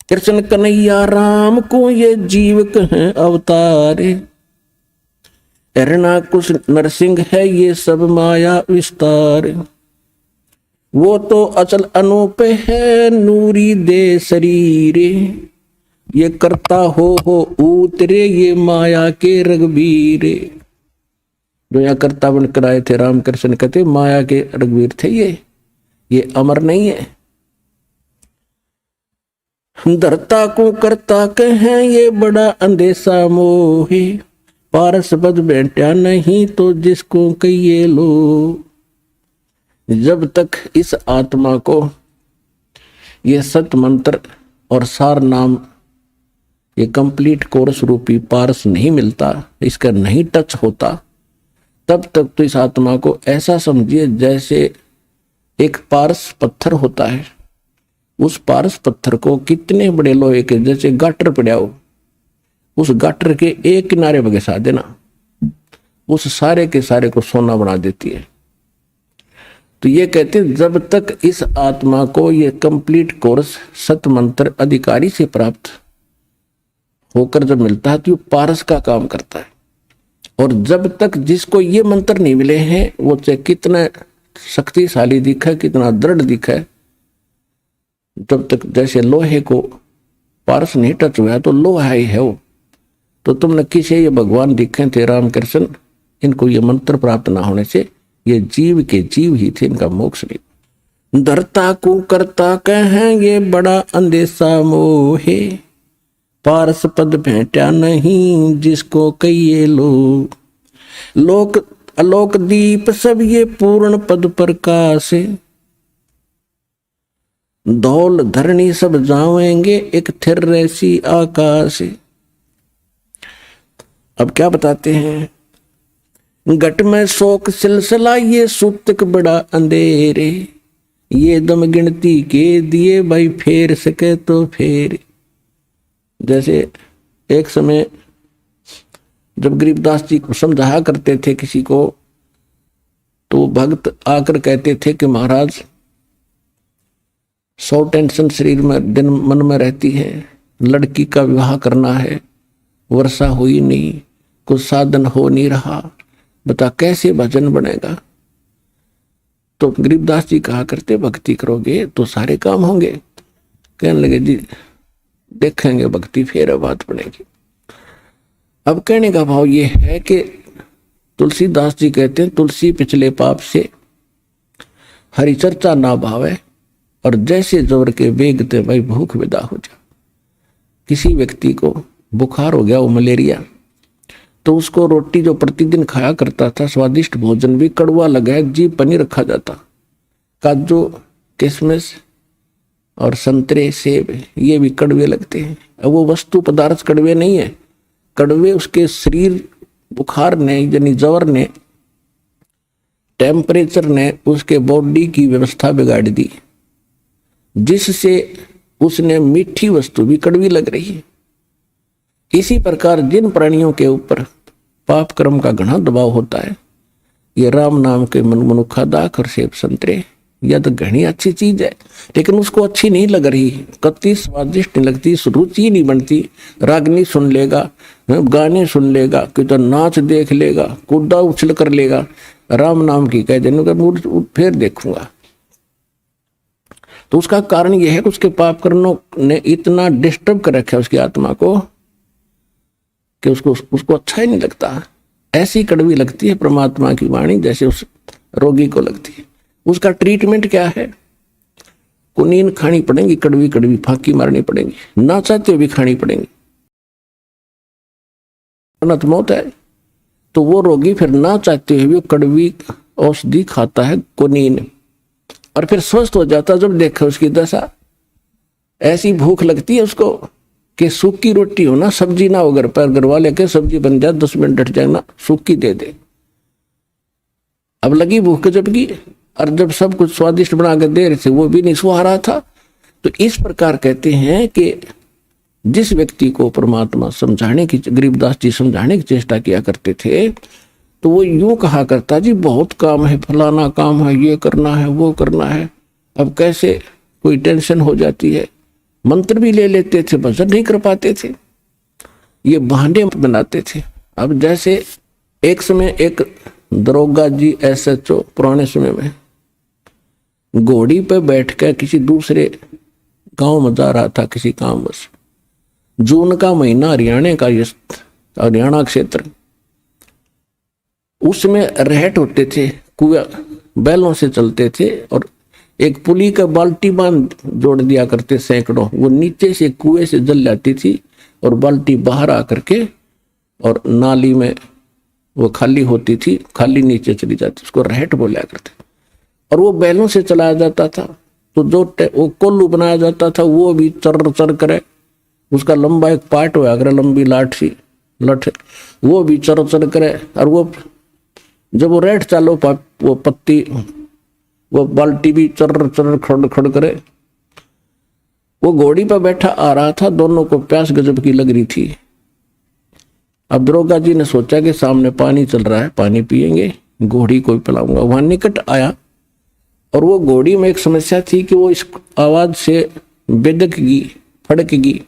कृष्ण कन्हैया राम को ये जीव कहें अवतारे, हिरणाकुश नरसिंह है ये सब माया विस्तार। वो तो अचल अनूप है नूरी दे शरीरे, ये करता हो उतरे ये माया के रघुवीरे। जो यहाँ करता बन कर आए थे राम कृष्ण, कहते माया के रघुवीर थे ये अमर नहीं है। धरता को करता कहें ये बड़ा अंदेशा मोहे, पारस पद बैठा नहीं तो जिसको कहिए लो। जब तक इस आत्मा को ये सत मंत्र और सार नाम, ये कंप्लीट कोर्स रूपी पारस नहीं मिलता, इसका नहीं टच होता, तब तक तो इस आत्मा को ऐसा समझिए जैसे एक पारस पत्थर होता है। उस पारस पत्थर को कितने बड़े लोहे के, जैसे गाटर पड़ा हो, उस गाटर के एक किनारे पर घिसा देना, उस सारे के सारे को सोना बना देती है। तो ये कहते हैं जब तक इस आत्मा को ये कंप्लीट कोर्स सत मंत्र अधिकारी से प्राप्त होकर जब मिलता है तो ये पारस का काम करता है। और जब तक जिसको ये मंत्र नहीं मिले हैं, वो चाहे कितना शक्तिशाली दिखा, कितना दृढ़ दिखा, जब तक जैसे लोहे को पारस नहीं टच हुआ तो लोहा ही है वो। तो तुमने किसे ये भगवान दिखे थे रामकृष्ण, इनको ये मंत्र प्राप्त ना होने से ये जीव के जीव ही थे, इनका मोक्ष नहीं। धरता को करता कहेंगे बड़ा अंदेशा मोहे, पारस पद भेंटा नहीं जिसको कहिए लोक आलोक दीप सब ये पूर्ण पद प्रकाश, धौल धरणी सब जावेंगे एक थिर रैसी आकाश। अब क्या बताते हैं, घट में शोक सिलसिला ये सूतक बड़ा अंधेरे, ये दम गिनती के दिए भाई फेर सके तो फेर। जैसे एक समय जब गरीबदास जी को समझाया करते थे किसी को, तो भक्त आकर कहते थे कि महाराज 100 टेंशन शरीर में दिन मन में रहती है, लड़की का विवाह करना है, वर्षा हुई नहीं, कुछ साधन हो नहीं रहा, बता कैसे भजन बनेगा। तो गरीबदास जी कहा करते भक्ति करोगे तो सारे काम होंगे। कहने लगे जी देखेंगे भक्ति फिर बात बनेगी। अब कहने का भाव ये है कि तुलसीदास जी कहते हैं तुलसी पिछले पाप से हरि चर्चा ना भावे, और जैसे जोर के वेगते भाई भूख विदा हो जा। किसी व्यक्ति को बुखार हो गया, वो मलेरिया, तो उसको रोटी जो प्रतिदिन खाया करता था, स्वादिष्ट भोजन भी कड़वा लगा, जी पनीर रखा जाता, काजू किशमिश और संतरे सेब ये भी कड़वे लगते हैं। अब वो वस्तु पदार्थ कड़वे नहीं है, कड़वे उसके शरीर बुखार ने यानी ज्वर ने, टेम्परेचर ने उसके बॉडी की व्यवस्था बिगाड़ दी, जिससे उसने मीठी वस्तु भी कड़वी लग रही है। इसी प्रकार जिन प्राणियों के ऊपर पाप कर्म का घना दबाव होता है, ये राम नाम के मनुखा दाख और सेब संतरे, यह तो घनी अच्छी चीज है, लेकिन उसको अच्छी नहीं लग रही, कत्ती स्वादिष्ट नहीं लगती, रुचि नहीं बनती। रागनी सुन लेगा, गाने सुन लेगा, कि तो नाच देख लेगा, कूदा उछल कर लेगा, राम नाम की कह देने का फिर देखूंगा। तो उसका कारण यह है कि उसके पाप कर्मों ने इतना डिस्टर्ब कर रखा है उसकी आत्मा को कि उसको अच्छा ही नहीं लगता। ऐसी कड़वी लगती है परमात्मा की वाणी जैसे उस रोगी को लगती है। उसका ट्रीटमेंट क्या है, कुनीन खानी पड़ेगी, कड़वी कड़वी फांकी मारनी पड़ेगी, ना चाहते हुए भी खानी पड़ेगी, अनंत मौत है। तो वो रोगी फिर ना चाहते हुए भी कड़वी औषधि खाता है कुनीन, और फिर स्वस्थ हो जाता। जब देखा उसकी दशा, ऐसी भूख लगती है उसको कि सूखी रोटी हो ना, सब्जी ना हो घर पर, घर वाले के सब्जी बन जाए 10 मिनट डट जाए ना, सूखी दे दे। अब लगी भूख जबकि, और जब सब कुछ स्वादिष्ट बना कर दे रहे थे वो भी नहीं सुहा रहा था। तो इस प्रकार कहते हैं कि जिस व्यक्ति को परमात्मा समझाने की, गरीबदास जी समझाने की चेष्टा किया करते थे, तो वो यूं कहा करता जी बहुत काम है, फलाना काम है, ये करना है, वो करना है। अब कैसे कोई टेंशन हो जाती है, मंत्र भी ले लेते थे, भजन नहीं कर पाते थे, ये बहाने बनाते थे। अब जैसे एक समय एक दरोगा जी SHO पुराने समय में घोड़ी पे बैठ कर किसी दूसरे गांव में जा रहा था किसी काम बस। जून का महीना, हरियाणा क्षेत्र, उसमें रहट होते थे, कुएं बैलों से चलते थे, और एक पुली का बाल्टी बांध जोड़ दिया करते सैकड़ों, वो नीचे से कुएं से जल जाती थी और बाल्टी बाहर आकर के और नाली में वो खाली होती थी, खाली नीचे चली जाती, उसको रहट बोला करते। और वो बैलों से चलाया जाता था, तो जो वो कोल्लू बनाया जाता था वो भी चर चर करे, उसका लंबा एक पार्ट हुआ अगर लंबी लठ वो भी चर चर करे। और वो जब वो रेट चालो वो पत्ती वो बाल्टी भी चर चर खड़ खड़ करे। वो घोड़ी पर बैठा आ रहा था, दोनों को प्यास गजब की लग रही थी। अब दरोगा जी ने सोचा कि सामने पानी चल रहा है, पानी पिएंगे, घोड़ी को पिलाऊंगा। वहां निकट आया और वो घोड़ी में एक समस्या थी कि वो इस आवाज से बेदकगी, फड़कगी,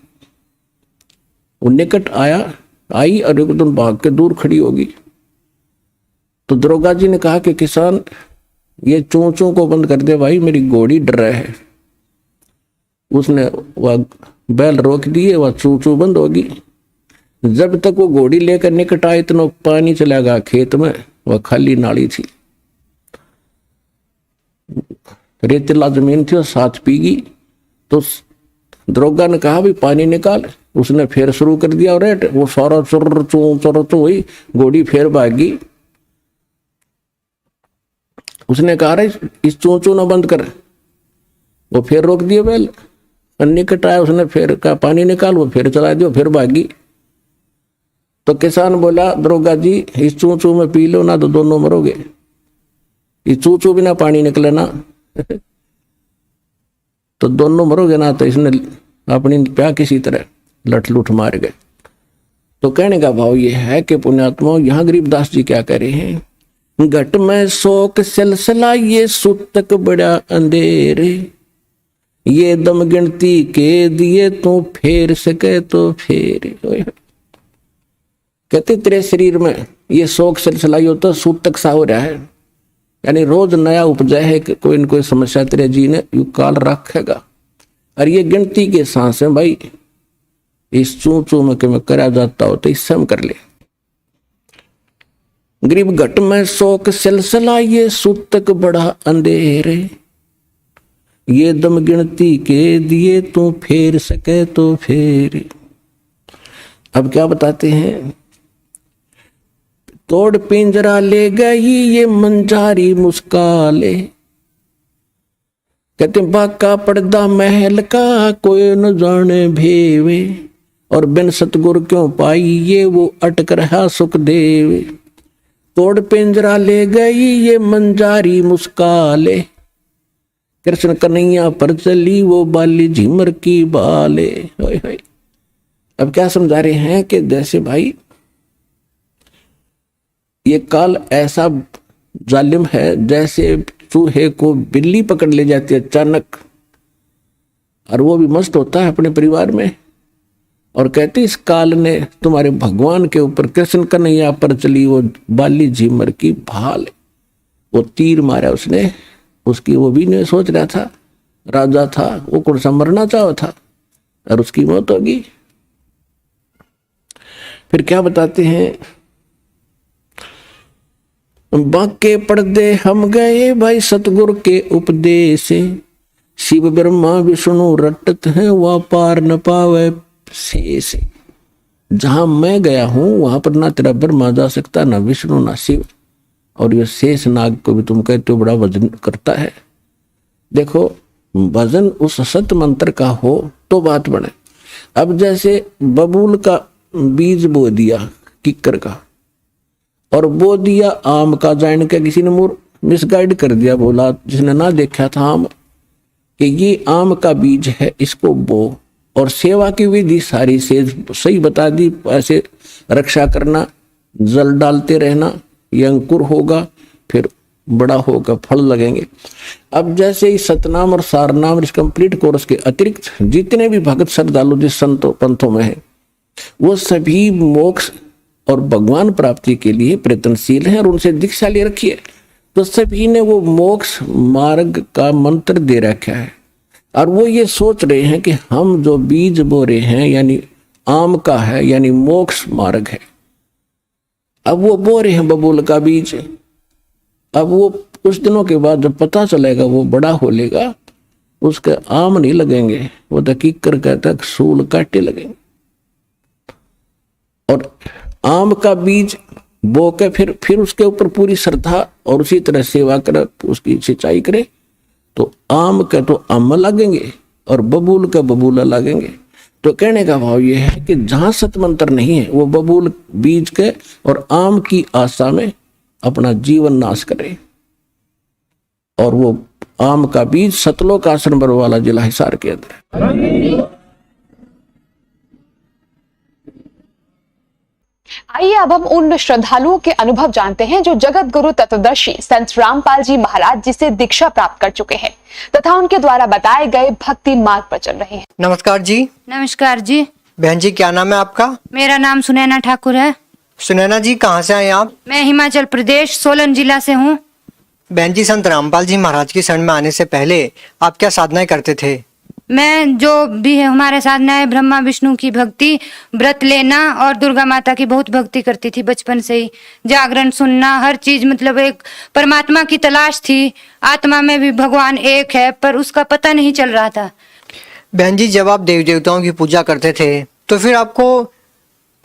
वो निकट आई और एकदम भाग के दूर खड़ी होगी। तो दरोगा जी ने कहा कि किसान, ये चोंचों को बंद कर दे भाई, मेरी घोड़ी डर रहा है। उसने वह बैल रोक दिए, वह चूचू बंद होगी। जब तक वो घोड़ी लेकर निकट आए इतना पानी चला गया खेत में, वह खाली नाली थी, रेतीला जमीन थी और साथ पीगी। तो दरोगा ने कहा भी पानी निकाल। उसने फिर शुरू कर दिया और वो सारा चुर चो हुई, घोड़ी फिर भागी। उसने कहा रहे इस चोंचो ना बंद कर, वो फिर रोक दिया बैल। निकट आया, उसने फिर कहा पानी निकाल, वो फिर चला दिया, फिर भागी। तो किसान बोला दरोगा जी इस चोंचो में पी लो ना तो दोनों मरोगे, इस चोंचो बिना पानी निकले ना तो दोनों मरोगे ना। तो इसने अपनी प्या किसी तरह लठ लुठ मार गए। तो कहने का भाव ये है कि पुण्यात्मा, यहाँ गरीबदास जी क्या कह रहे हैं, घट में शोक सिलसिला ये सुतक बड़ा अंधेरे, ये दम गिनती के दिए तू फेर सके तो फेर। कहते तेरे शरीर में ये शोक सिलसिला ये तो सूतक सा हो रहा है, यानी रोज नया उपजा है कि कोई न कोई समस्या तेरे जी ने यू काल रखेगा। और ये गिनती के सांस है भाई, इस चू चू में कि मैं करा जाता हो तो इससे हम कर ले। गरीब घट में शोक सिलसिला ये सूतक बड़ा अंधेरे, ये दम गिनती के दिए तू फेर सके तो फेर। अब क्या बताते हैं, तोड़ पिंजरा ले गई ये मंजारी मुस्काले, कहते बाका पर्दा महल का कोई न जाने भेवे, और बिन सतगुर क्यों पाई ये वो अटक रहा सुख देवे। तोड़ पिंजरा ले गई ये मंजारी मुस्काले, कृष्ण कन्हैया पर चली वो बाली झिमर की बाले। अब क्या समझा रहे हैं कि जैसे भाई ये काल ऐसा जालिम है, जैसे चूहे को बिल्ली पकड़ ले जाती है अचानक, और वो भी मस्त होता है अपने परिवार में, और कहते इस काल ने तुम्हारे भगवान के ऊपर कृष्ण कन्हैया पर चली वो बाली झिमर की भाल। वो तीर मारा उसने, उसकी वो भी नहीं सोच रहा था, राजा था वो कौन सा मरना चाहा था, और उसकी मौत होगी। फिर क्या बताते हैं, बाके पर्दे हम गए भाई सतगुरु के उपदेश, शिव ब्रह्मा विष्णु रटत हैं वह पार न पावे शेष। जहां मैं गया हूं वहां पर ना तेरा ब्रह्मा जा सकता, ना विष्णु ना शिव, और ये शेष नाग को भी तुम कहते हो बड़ा वजन करता है। देखो वजन उस सत मंत्र का हो तो बात बने। अब जैसे बबूल का बीज बो दिया किक्कर का, और बो दिया आम का, जान के किसी ने मिसगाइड कर दिया, बोला जिसने ना देखा था आम कि ये आम का बीज है, इसको बो, और सेवा की विधि सारी से सही बता दी, ऐसे रक्षा करना, जल डालते रहना, ये अंकुर होगा फिर बड़ा होगा, फल लगेंगे। अब जैसे ही सतनाम और सारनाम इस कंप्लीट कोर्स के अतिरिक्त जितने भी भगत श्रद्धालु जिस संतों पंथों में है, वो सभी मोक्ष और भगवान प्राप्ति के लिए प्रयत्नशील हैं और उनसे दीक्षा ले रखी है। तो सभी ने वो मोक्ष मार्ग का मंत्र दे रखा है, और वो ये सोच रहे हैं कि हम जो बीज बो रहे हैं यानी आम का है, यानी मोक्ष मार्ग है। अब वो बो रहे हैं बबूल का बीज, अब वो कुछ दिनों के बाद जब पता चलेगा वो बड़ा हो लेगा, उसके आम नहीं लगेंगे, वो तो किक्कर कहता है सूल काटे लगेंगे। और आम का बीज बो के फिर उसके ऊपर पूरी श्रद्धा और उसी तरह सेवा करे, उसकी सिंचाई करे, तो आम के तो आम लगेंगे और बबूल का बबूला लगेंगे। तो कहने का भाव ये है कि जहां सतमंत्र नहीं है वो बबूल बीज के और आम की आशा में अपना जीवन नाश करे। और वो आम का बीज सतलोक आश्रम बरवाला जिला हिसार के अंदर है। आइए अब हम उन श्रद्धालुओं के अनुभव जानते हैं जो जगत गुरु तत्वदर्शी संत रामपाल जी महाराज जी से दीक्षा प्राप्त कर चुके हैं तथा उनके द्वारा बताए गए भक्ति मार्ग पर चल रहे हैं। नमस्कार जी। नमस्कार जी। बहन जी क्या नाम है आपका? मेरा नाम सुनैना ठाकुर है। सुनैना जी कहाँ से आए आप? मैं हिमाचल प्रदेश सोलन जिला से हूँ। बहन जी संत रामपाल जी महाराज की शरण में आने से पहले आप क्या साधनाएं करते थे? मैं जो भी है हमारे साधना है ब्रह्मा विष्णु की भक्ति, व्रत लेना और दुर्गा माता की बहुत भक्ति करती थी बचपन से ही। जागरण सुनना, हर चीज मतलब एक परमात्मा की तलाश थी। आत्मा में भी भगवान एक है पर उसका पता नहीं चल रहा था। बहन जी जब आप देवी देवताओं की पूजा करते थे तो फिर आपको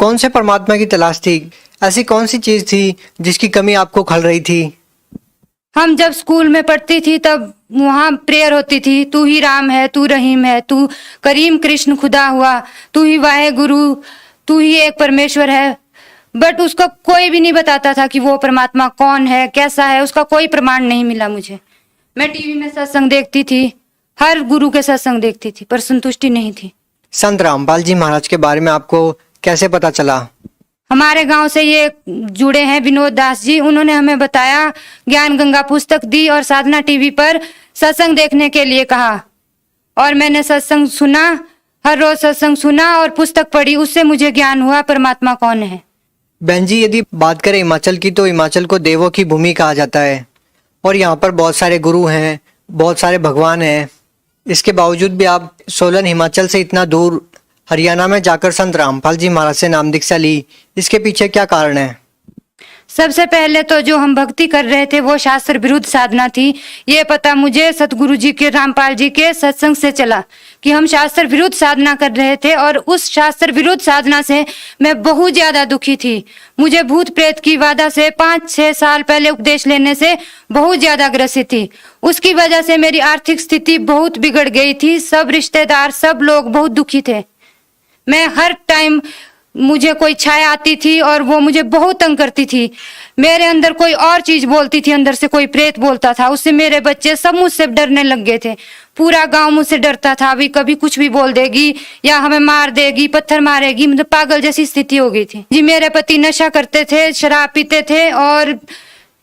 कौन से परमात्मा की तलाश थी? ऐसी कौन सी चीज थी जिसकी कमी आपको खल रही थी? हम जब स्कूल में पढ़ती थी तब वहाँ प्रेयर होती थी, तू ही राम है, तू रहीम है, तू करीम कृष्ण खुदा हुआ, तू ही वाहे गुरु, तू ही एक परमेश्वर है। बट उसका कोई भी नहीं बताता था कि वो परमात्मा कौन है, कैसा है, उसका कोई प्रमाण नहीं मिला मुझे। मैं टीवी में सत्संग देखती थी, हर गुरु के सत्संग देखती थी पर संतुष्टि नहीं थी। संत रामपाल जी महाराज के बारे में आपको कैसे पता चला? हमारे गांव से ये जुड़े हैं विनोद दास जी, उन्होंने हमें बताया, ज्ञान गंगा पुस्तक दी और साधना टीवी पर सत्संग देखने के लिए कहा और मैंने सत्संग सुना, हर रोज सत्संग सुना और पुस्तक पढ़ी, उससे मुझे ज्ञान हुआ परमात्मा कौन है। बहन जी यदि बात करें हिमाचल की तो हिमाचल को देवों की भूमि कहा जाता है और यहाँ पर बहुत सारे गुरु हैं, बहुत सारे भगवान हैं। इसके बावजूद भी आप सोलन हिमाचल से इतना दूर हरियाणा में जाकर संत रामपाल जी महाराज से नाम दीक्षा ली, इसके पीछे क्या कारण है? सबसे पहले तो जो हम भक्ति कर रहे थे वो शास्त्र विरुद्ध साधना थी। ये पता मुझे सतगुरु जी के रामपाल जी के सत्संग से चला कि हम शास्त्र विरुद्ध साधना कर रहे थे और उस शास्त्र विरुद्ध साधना से मैं बहुत ज्यादा दुखी थी। मुझे भूत प्रेत की बाधा से 5-6 साल पहले उपदेश लेने से बहुत ज्यादा ग्रसित थी। उसकी वजह से मेरी आर्थिक स्थिति बहुत बिगड़ गई थी। सब रिश्तेदार, सब लोग बहुत दुखी थे। मैं हर टाइम मुझे कोई छाया आती थी और वो मुझे बहुत तंग करती थी। मेरे अंदर कोई और चीज बोलती थी, अंदर से कोई प्रेत बोलता था, उससे मेरे बच्चे सब मुझसे डरने लग गए थे। पूरा गांव मुझसे डरता था, अभी कभी कुछ भी बोल देगी या हमें मार देगी, पत्थर मारेगी, मतलब पागल जैसी स्थिति हो गई थी जी। मेरे पति नशा करते थे, शराब पीते थे और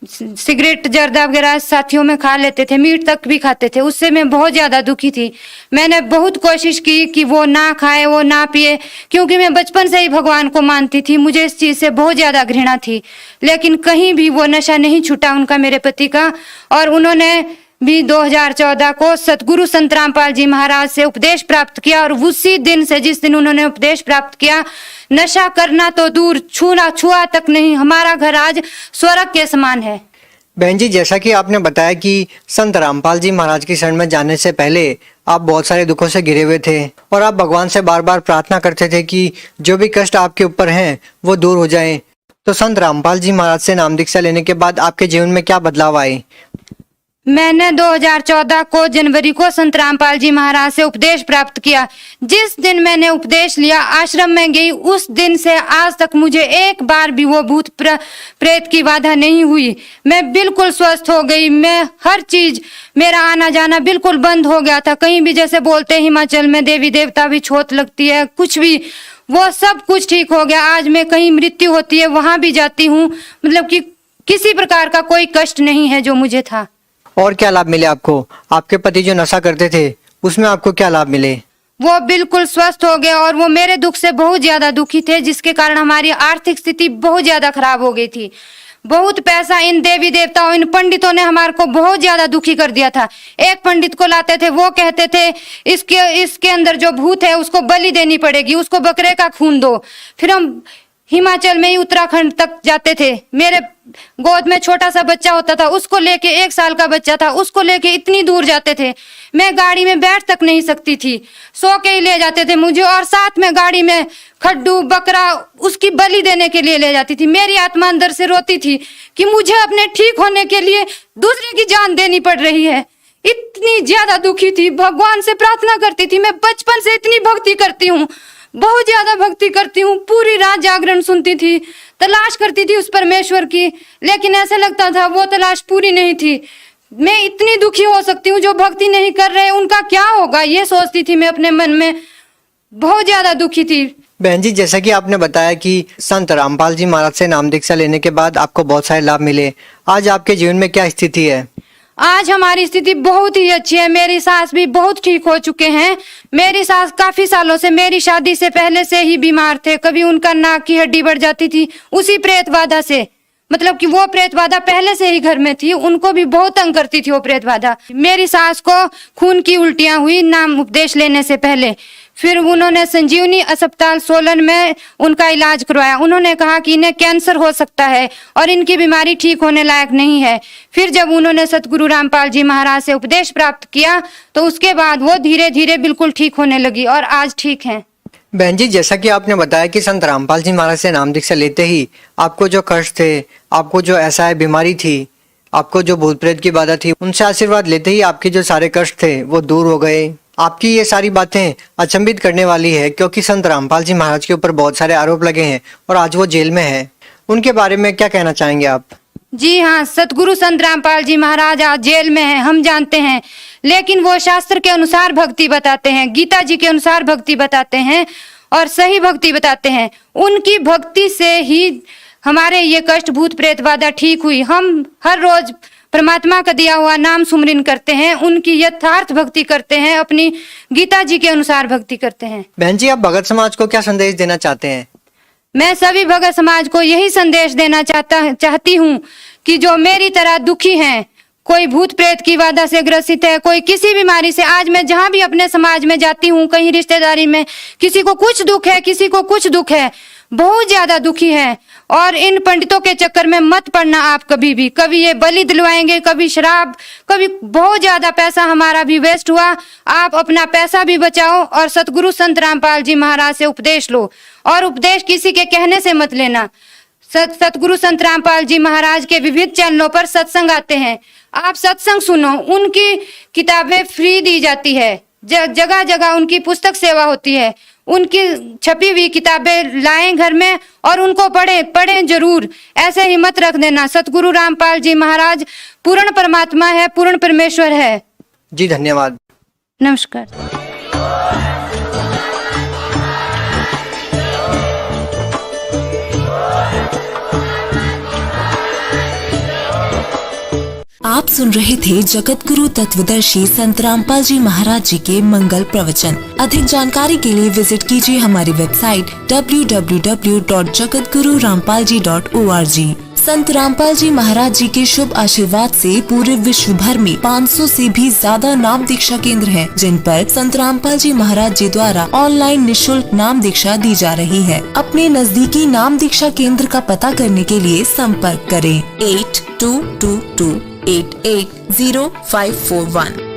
सिगरेट जर्दा वगैरह साथियों में खा लेते थे, मीट तक भी खाते थे। उससे मैं बहुत ज्यादा दुखी थी। मैंने बहुत कोशिश की कि वो ना खाए, वो ना पिए, क्योंकि मैं बचपन से ही भगवान को मानती थी। मुझे इस चीज से बहुत ज्यादा घृणा थी, लेकिन कहीं भी वो नशा नहीं छूटा उनका, मेरे पति का। और उन्होंने भी 2014 को सतगुरु संत रामपाल जी महाराज से उपदेश प्राप्त किया और उसी दिन से, जिस दिन उन्होंने उपदेश प्राप्त किया, नशा करना तो दूर, छुआ तक नहीं, हमारा घर आज स्वर्ग के समान है। बहन जी जैसा कि आपने बताया कि संत रामपाल जी महाराज की शरण में जाने से पहले आप बहुत सारे दुखों से घिरे हुए थे और आप भगवान से बार बार प्रार्थना करते थे कि जो भी कष्ट आपके ऊपर हैं वो दूर हो जाएं। तो संत रामपाल जी महाराज से नाम दीक्षा लेने के बाद आपके जीवन में क्या बदलाव आए? मैंने 2014 को जनवरी को संत रामपाल जी महाराज से उपदेश प्राप्त किया। जिस दिन मैंने उपदेश लिया, आश्रम में गई, उस दिन से आज तक मुझे एक बार भी वो भूत प्रेत की बाधा नहीं हुई। मैं बिल्कुल स्वस्थ हो गई। मैं हर चीज, मेरा आना जाना बिल्कुल बंद हो गया था। कहीं भी जैसे बोलते हैं हिमाचल में देवी देवता भी छोट लगती है, कुछ भी, वो सब कुछ ठीक हो गया। आज मैं कहीं मृत्यु होती है वहां भी जाती हूँ, मतलब कि किसी प्रकार का कोई कष्ट नहीं है जो मुझे था। और क्या लाभ मिले आपको? आपके पति जो नशा करते थे उसमें आपको क्या लाभ मिले? वो बिल्कुल स्वस्थ हो गए और वो मेरे दुख से बहुत ज्यादा दुखी थे, जिसके कारण हमारी आर्थिक स्थिति बहुत ज्यादा खराब हो गई थी। बहुत पैसा इन देवी देवताओं, इन पंडितों ने हमारे को बहुत ज्यादा दुखी कर दिया था। एक पंडित को लाते थे, वो कहते थे इसके अंदर जो भूत है उसको बलि देनी पड़ेगी, उसको बकरे का खून दो। फिर हम हिमाचल में ही उत्तराखंड तक जाते थे। मेरे गोद में छोटा सा बच्चा होता था, उसको लेके, 1 साल का बच्चा था, उसको लेके इतनी दूर जाते थे। मैं गाड़ी में बैठ तक नहीं सकती थी, सो के ही ले जाते थे मुझे, और साथ में गाड़ी में खड्डू बकरा उसकी बलि देने के लिए ले जाती थी। मेरी आत्मा अंदर से रोती थी कि मुझे अपने ठीक होने के लिए दूसरे की जान देनी पड़ रही है। इतनी ज्यादा दुखी थी, भगवान से प्रार्थना करती थी। मैं बचपन से इतनी भक्ति करती हूँ, बहुत ज्यादा भक्ति करती हूँ। पूरी रात जागरण सुनती थी, तलाश करती थी उस परमेश्वर की, लेकिन ऐसा लगता था वो तलाश पूरी नहीं थी। मैं इतनी दुखी हो सकती हूँ, जो भक्ति नहीं कर रहे उनका क्या होगा, ये सोचती थी मैं अपने मन में। बहुत ज्यादा दुखी थी। बहन जी जैसा कि आपने बताया कि संत रामपाल जी महाराज से नाम दीक्षा लेने के बाद आपको बहुत सारे लाभ मिले, आज आपके जीवन में क्या स्थिति है? आज हमारी स्थिति बहुत ही अच्छी है। मेरी सास भी बहुत ठीक हो चुके हैं। मेरी सास काफी सालों से, मेरी शादी से पहले से ही बीमार थे। कभी उनका नाक की हड्डी बढ़ जाती थी उसी प्रेत बाधा से, मतलब कि वो प्रेत बाधा पहले से ही घर में थी। उनको भी बहुत तंग करती थी वो प्रेत बाधा। मेरी सास को खून की उल्टियां हुई नाम उपदेश लेने से पहले। फिर उन्होंने संजीवनी अस्पताल सोलन में उनका इलाज करवाया। उन्होंने कहा कि इन्हें कैंसर हो सकता है और इनकी बीमारी ठीक होने लायक नहीं है। फिर जब उन्होंने सतगुरु रामपाल जी महाराज से उपदेश प्राप्त किया तो उसके बाद वो धीरे धीरे बिल्कुल ठीक होने लगी और आज ठीक हैं। बहन जी, जैसा कि आपने बताया कि संत रामपाल जी महाराज से नाम दीक्षा लेते ही आपको जो कष्ट थे, आपको जो ऐसा बीमारी थी, आपको जो भूत प्रेत की बाधा थी, उनसे आशीर्वाद लेते ही आपके जो सारे कष्ट थे वो दूर हो गए। आपकी ये सारी बातें अचंभित करने वाली है, क्योंकि संत रामपाल जी महाराज के ऊपर बहुत सारे आरोप लगे हैं और आज वो जेल में है। उनके बारे में क्या कहना चाहेंगे आप? जी हाँ, सतगुरु संत रामपाल जी महाराज आज जेल में हैं, हम जानते हैं। लेकिन वो शास्त्र के अनुसार भक्ति बताते हैं, गीता जी के अनुसार भक्ति बताते हैं और सही भक्ति बताते हैं। उनकी भक्ति से ही हमारे ये कष्ट भूत प्रेत बाधा ठीक हुई। हम हर रोज परमात्मा का दिया हुआ नाम सुमरन करते हैं, उनकी यथार्थ भक्ति करते हैं, अपनी गीता जी के अनुसार भक्ति करते हैं। बहन जी, आप भगत समाज को क्या संदेश देना चाहते हैं? मैं सभी भगत समाज को यही संदेश देना चाहती हूँ कि जो मेरी तरह दुखी हैं, कोई भूत प्रेत की बाधा से ग्रसित है, कोई किसी बीमारी से, आज मैं जहाँ भी अपने समाज में जाती हूँ, कहीं रिश्तेदारी में, किसी को कुछ दुख है, किसी को कुछ दुख है, बहुत ज्यादा दुखी है। और इन पंडितों के चक्कर में मत पड़ना आप कभी भी। कभी ये बलि दिलवाएंगे, कभी शराब, कभी बहुत ज्यादा पैसा हमारा भी वेस्ट हुआ। आप अपना पैसा भी बचाओ और सतगुरु संत रामपाल जी महाराज से उपदेश लो। और उपदेश किसी के कहने से मत लेना। सतगुरु संत रामपाल जी महाराज के विविध चैनलों पर सत्संग आते हैं, आप सत्संग सुनो। उनकी किताबें फ्री दी जाती है, जगह जगह उनकी पुस्तक सेवा होती है। उनकी छपी हुई किताबें लाएं घर में और उनको पढ़ें जरूर। ऐसे ही मत रख देना। सतगुरु रामपाल जी महाराज पूर्ण परमात्मा है, पूर्ण परमेश्वर है। जी धन्यवाद। नमस्कार। आप सुन रहे थे जगत गुरु तत्वदर्शी संत रामपाल जी महाराज जी के मंगल प्रवचन। अधिक जानकारी के लिए विजिट कीजिए हमारी वेबसाइट www.jagatgururampalji.org। संत रामपाल जी महाराज जी के शुभ आशीर्वाद से पूरे विश्व भर में 500 से भी ज्यादा नाम दीक्षा केंद्र हैं, जिन पर संत रामपाल जी महाराज जी द्वारा ऑनलाइन निशुल्क नाम दीक्षा दी जा रही है। अपने नजदीकी नाम दीक्षा केंद्र का पता करने के लिए संपर्क करें 8222880541।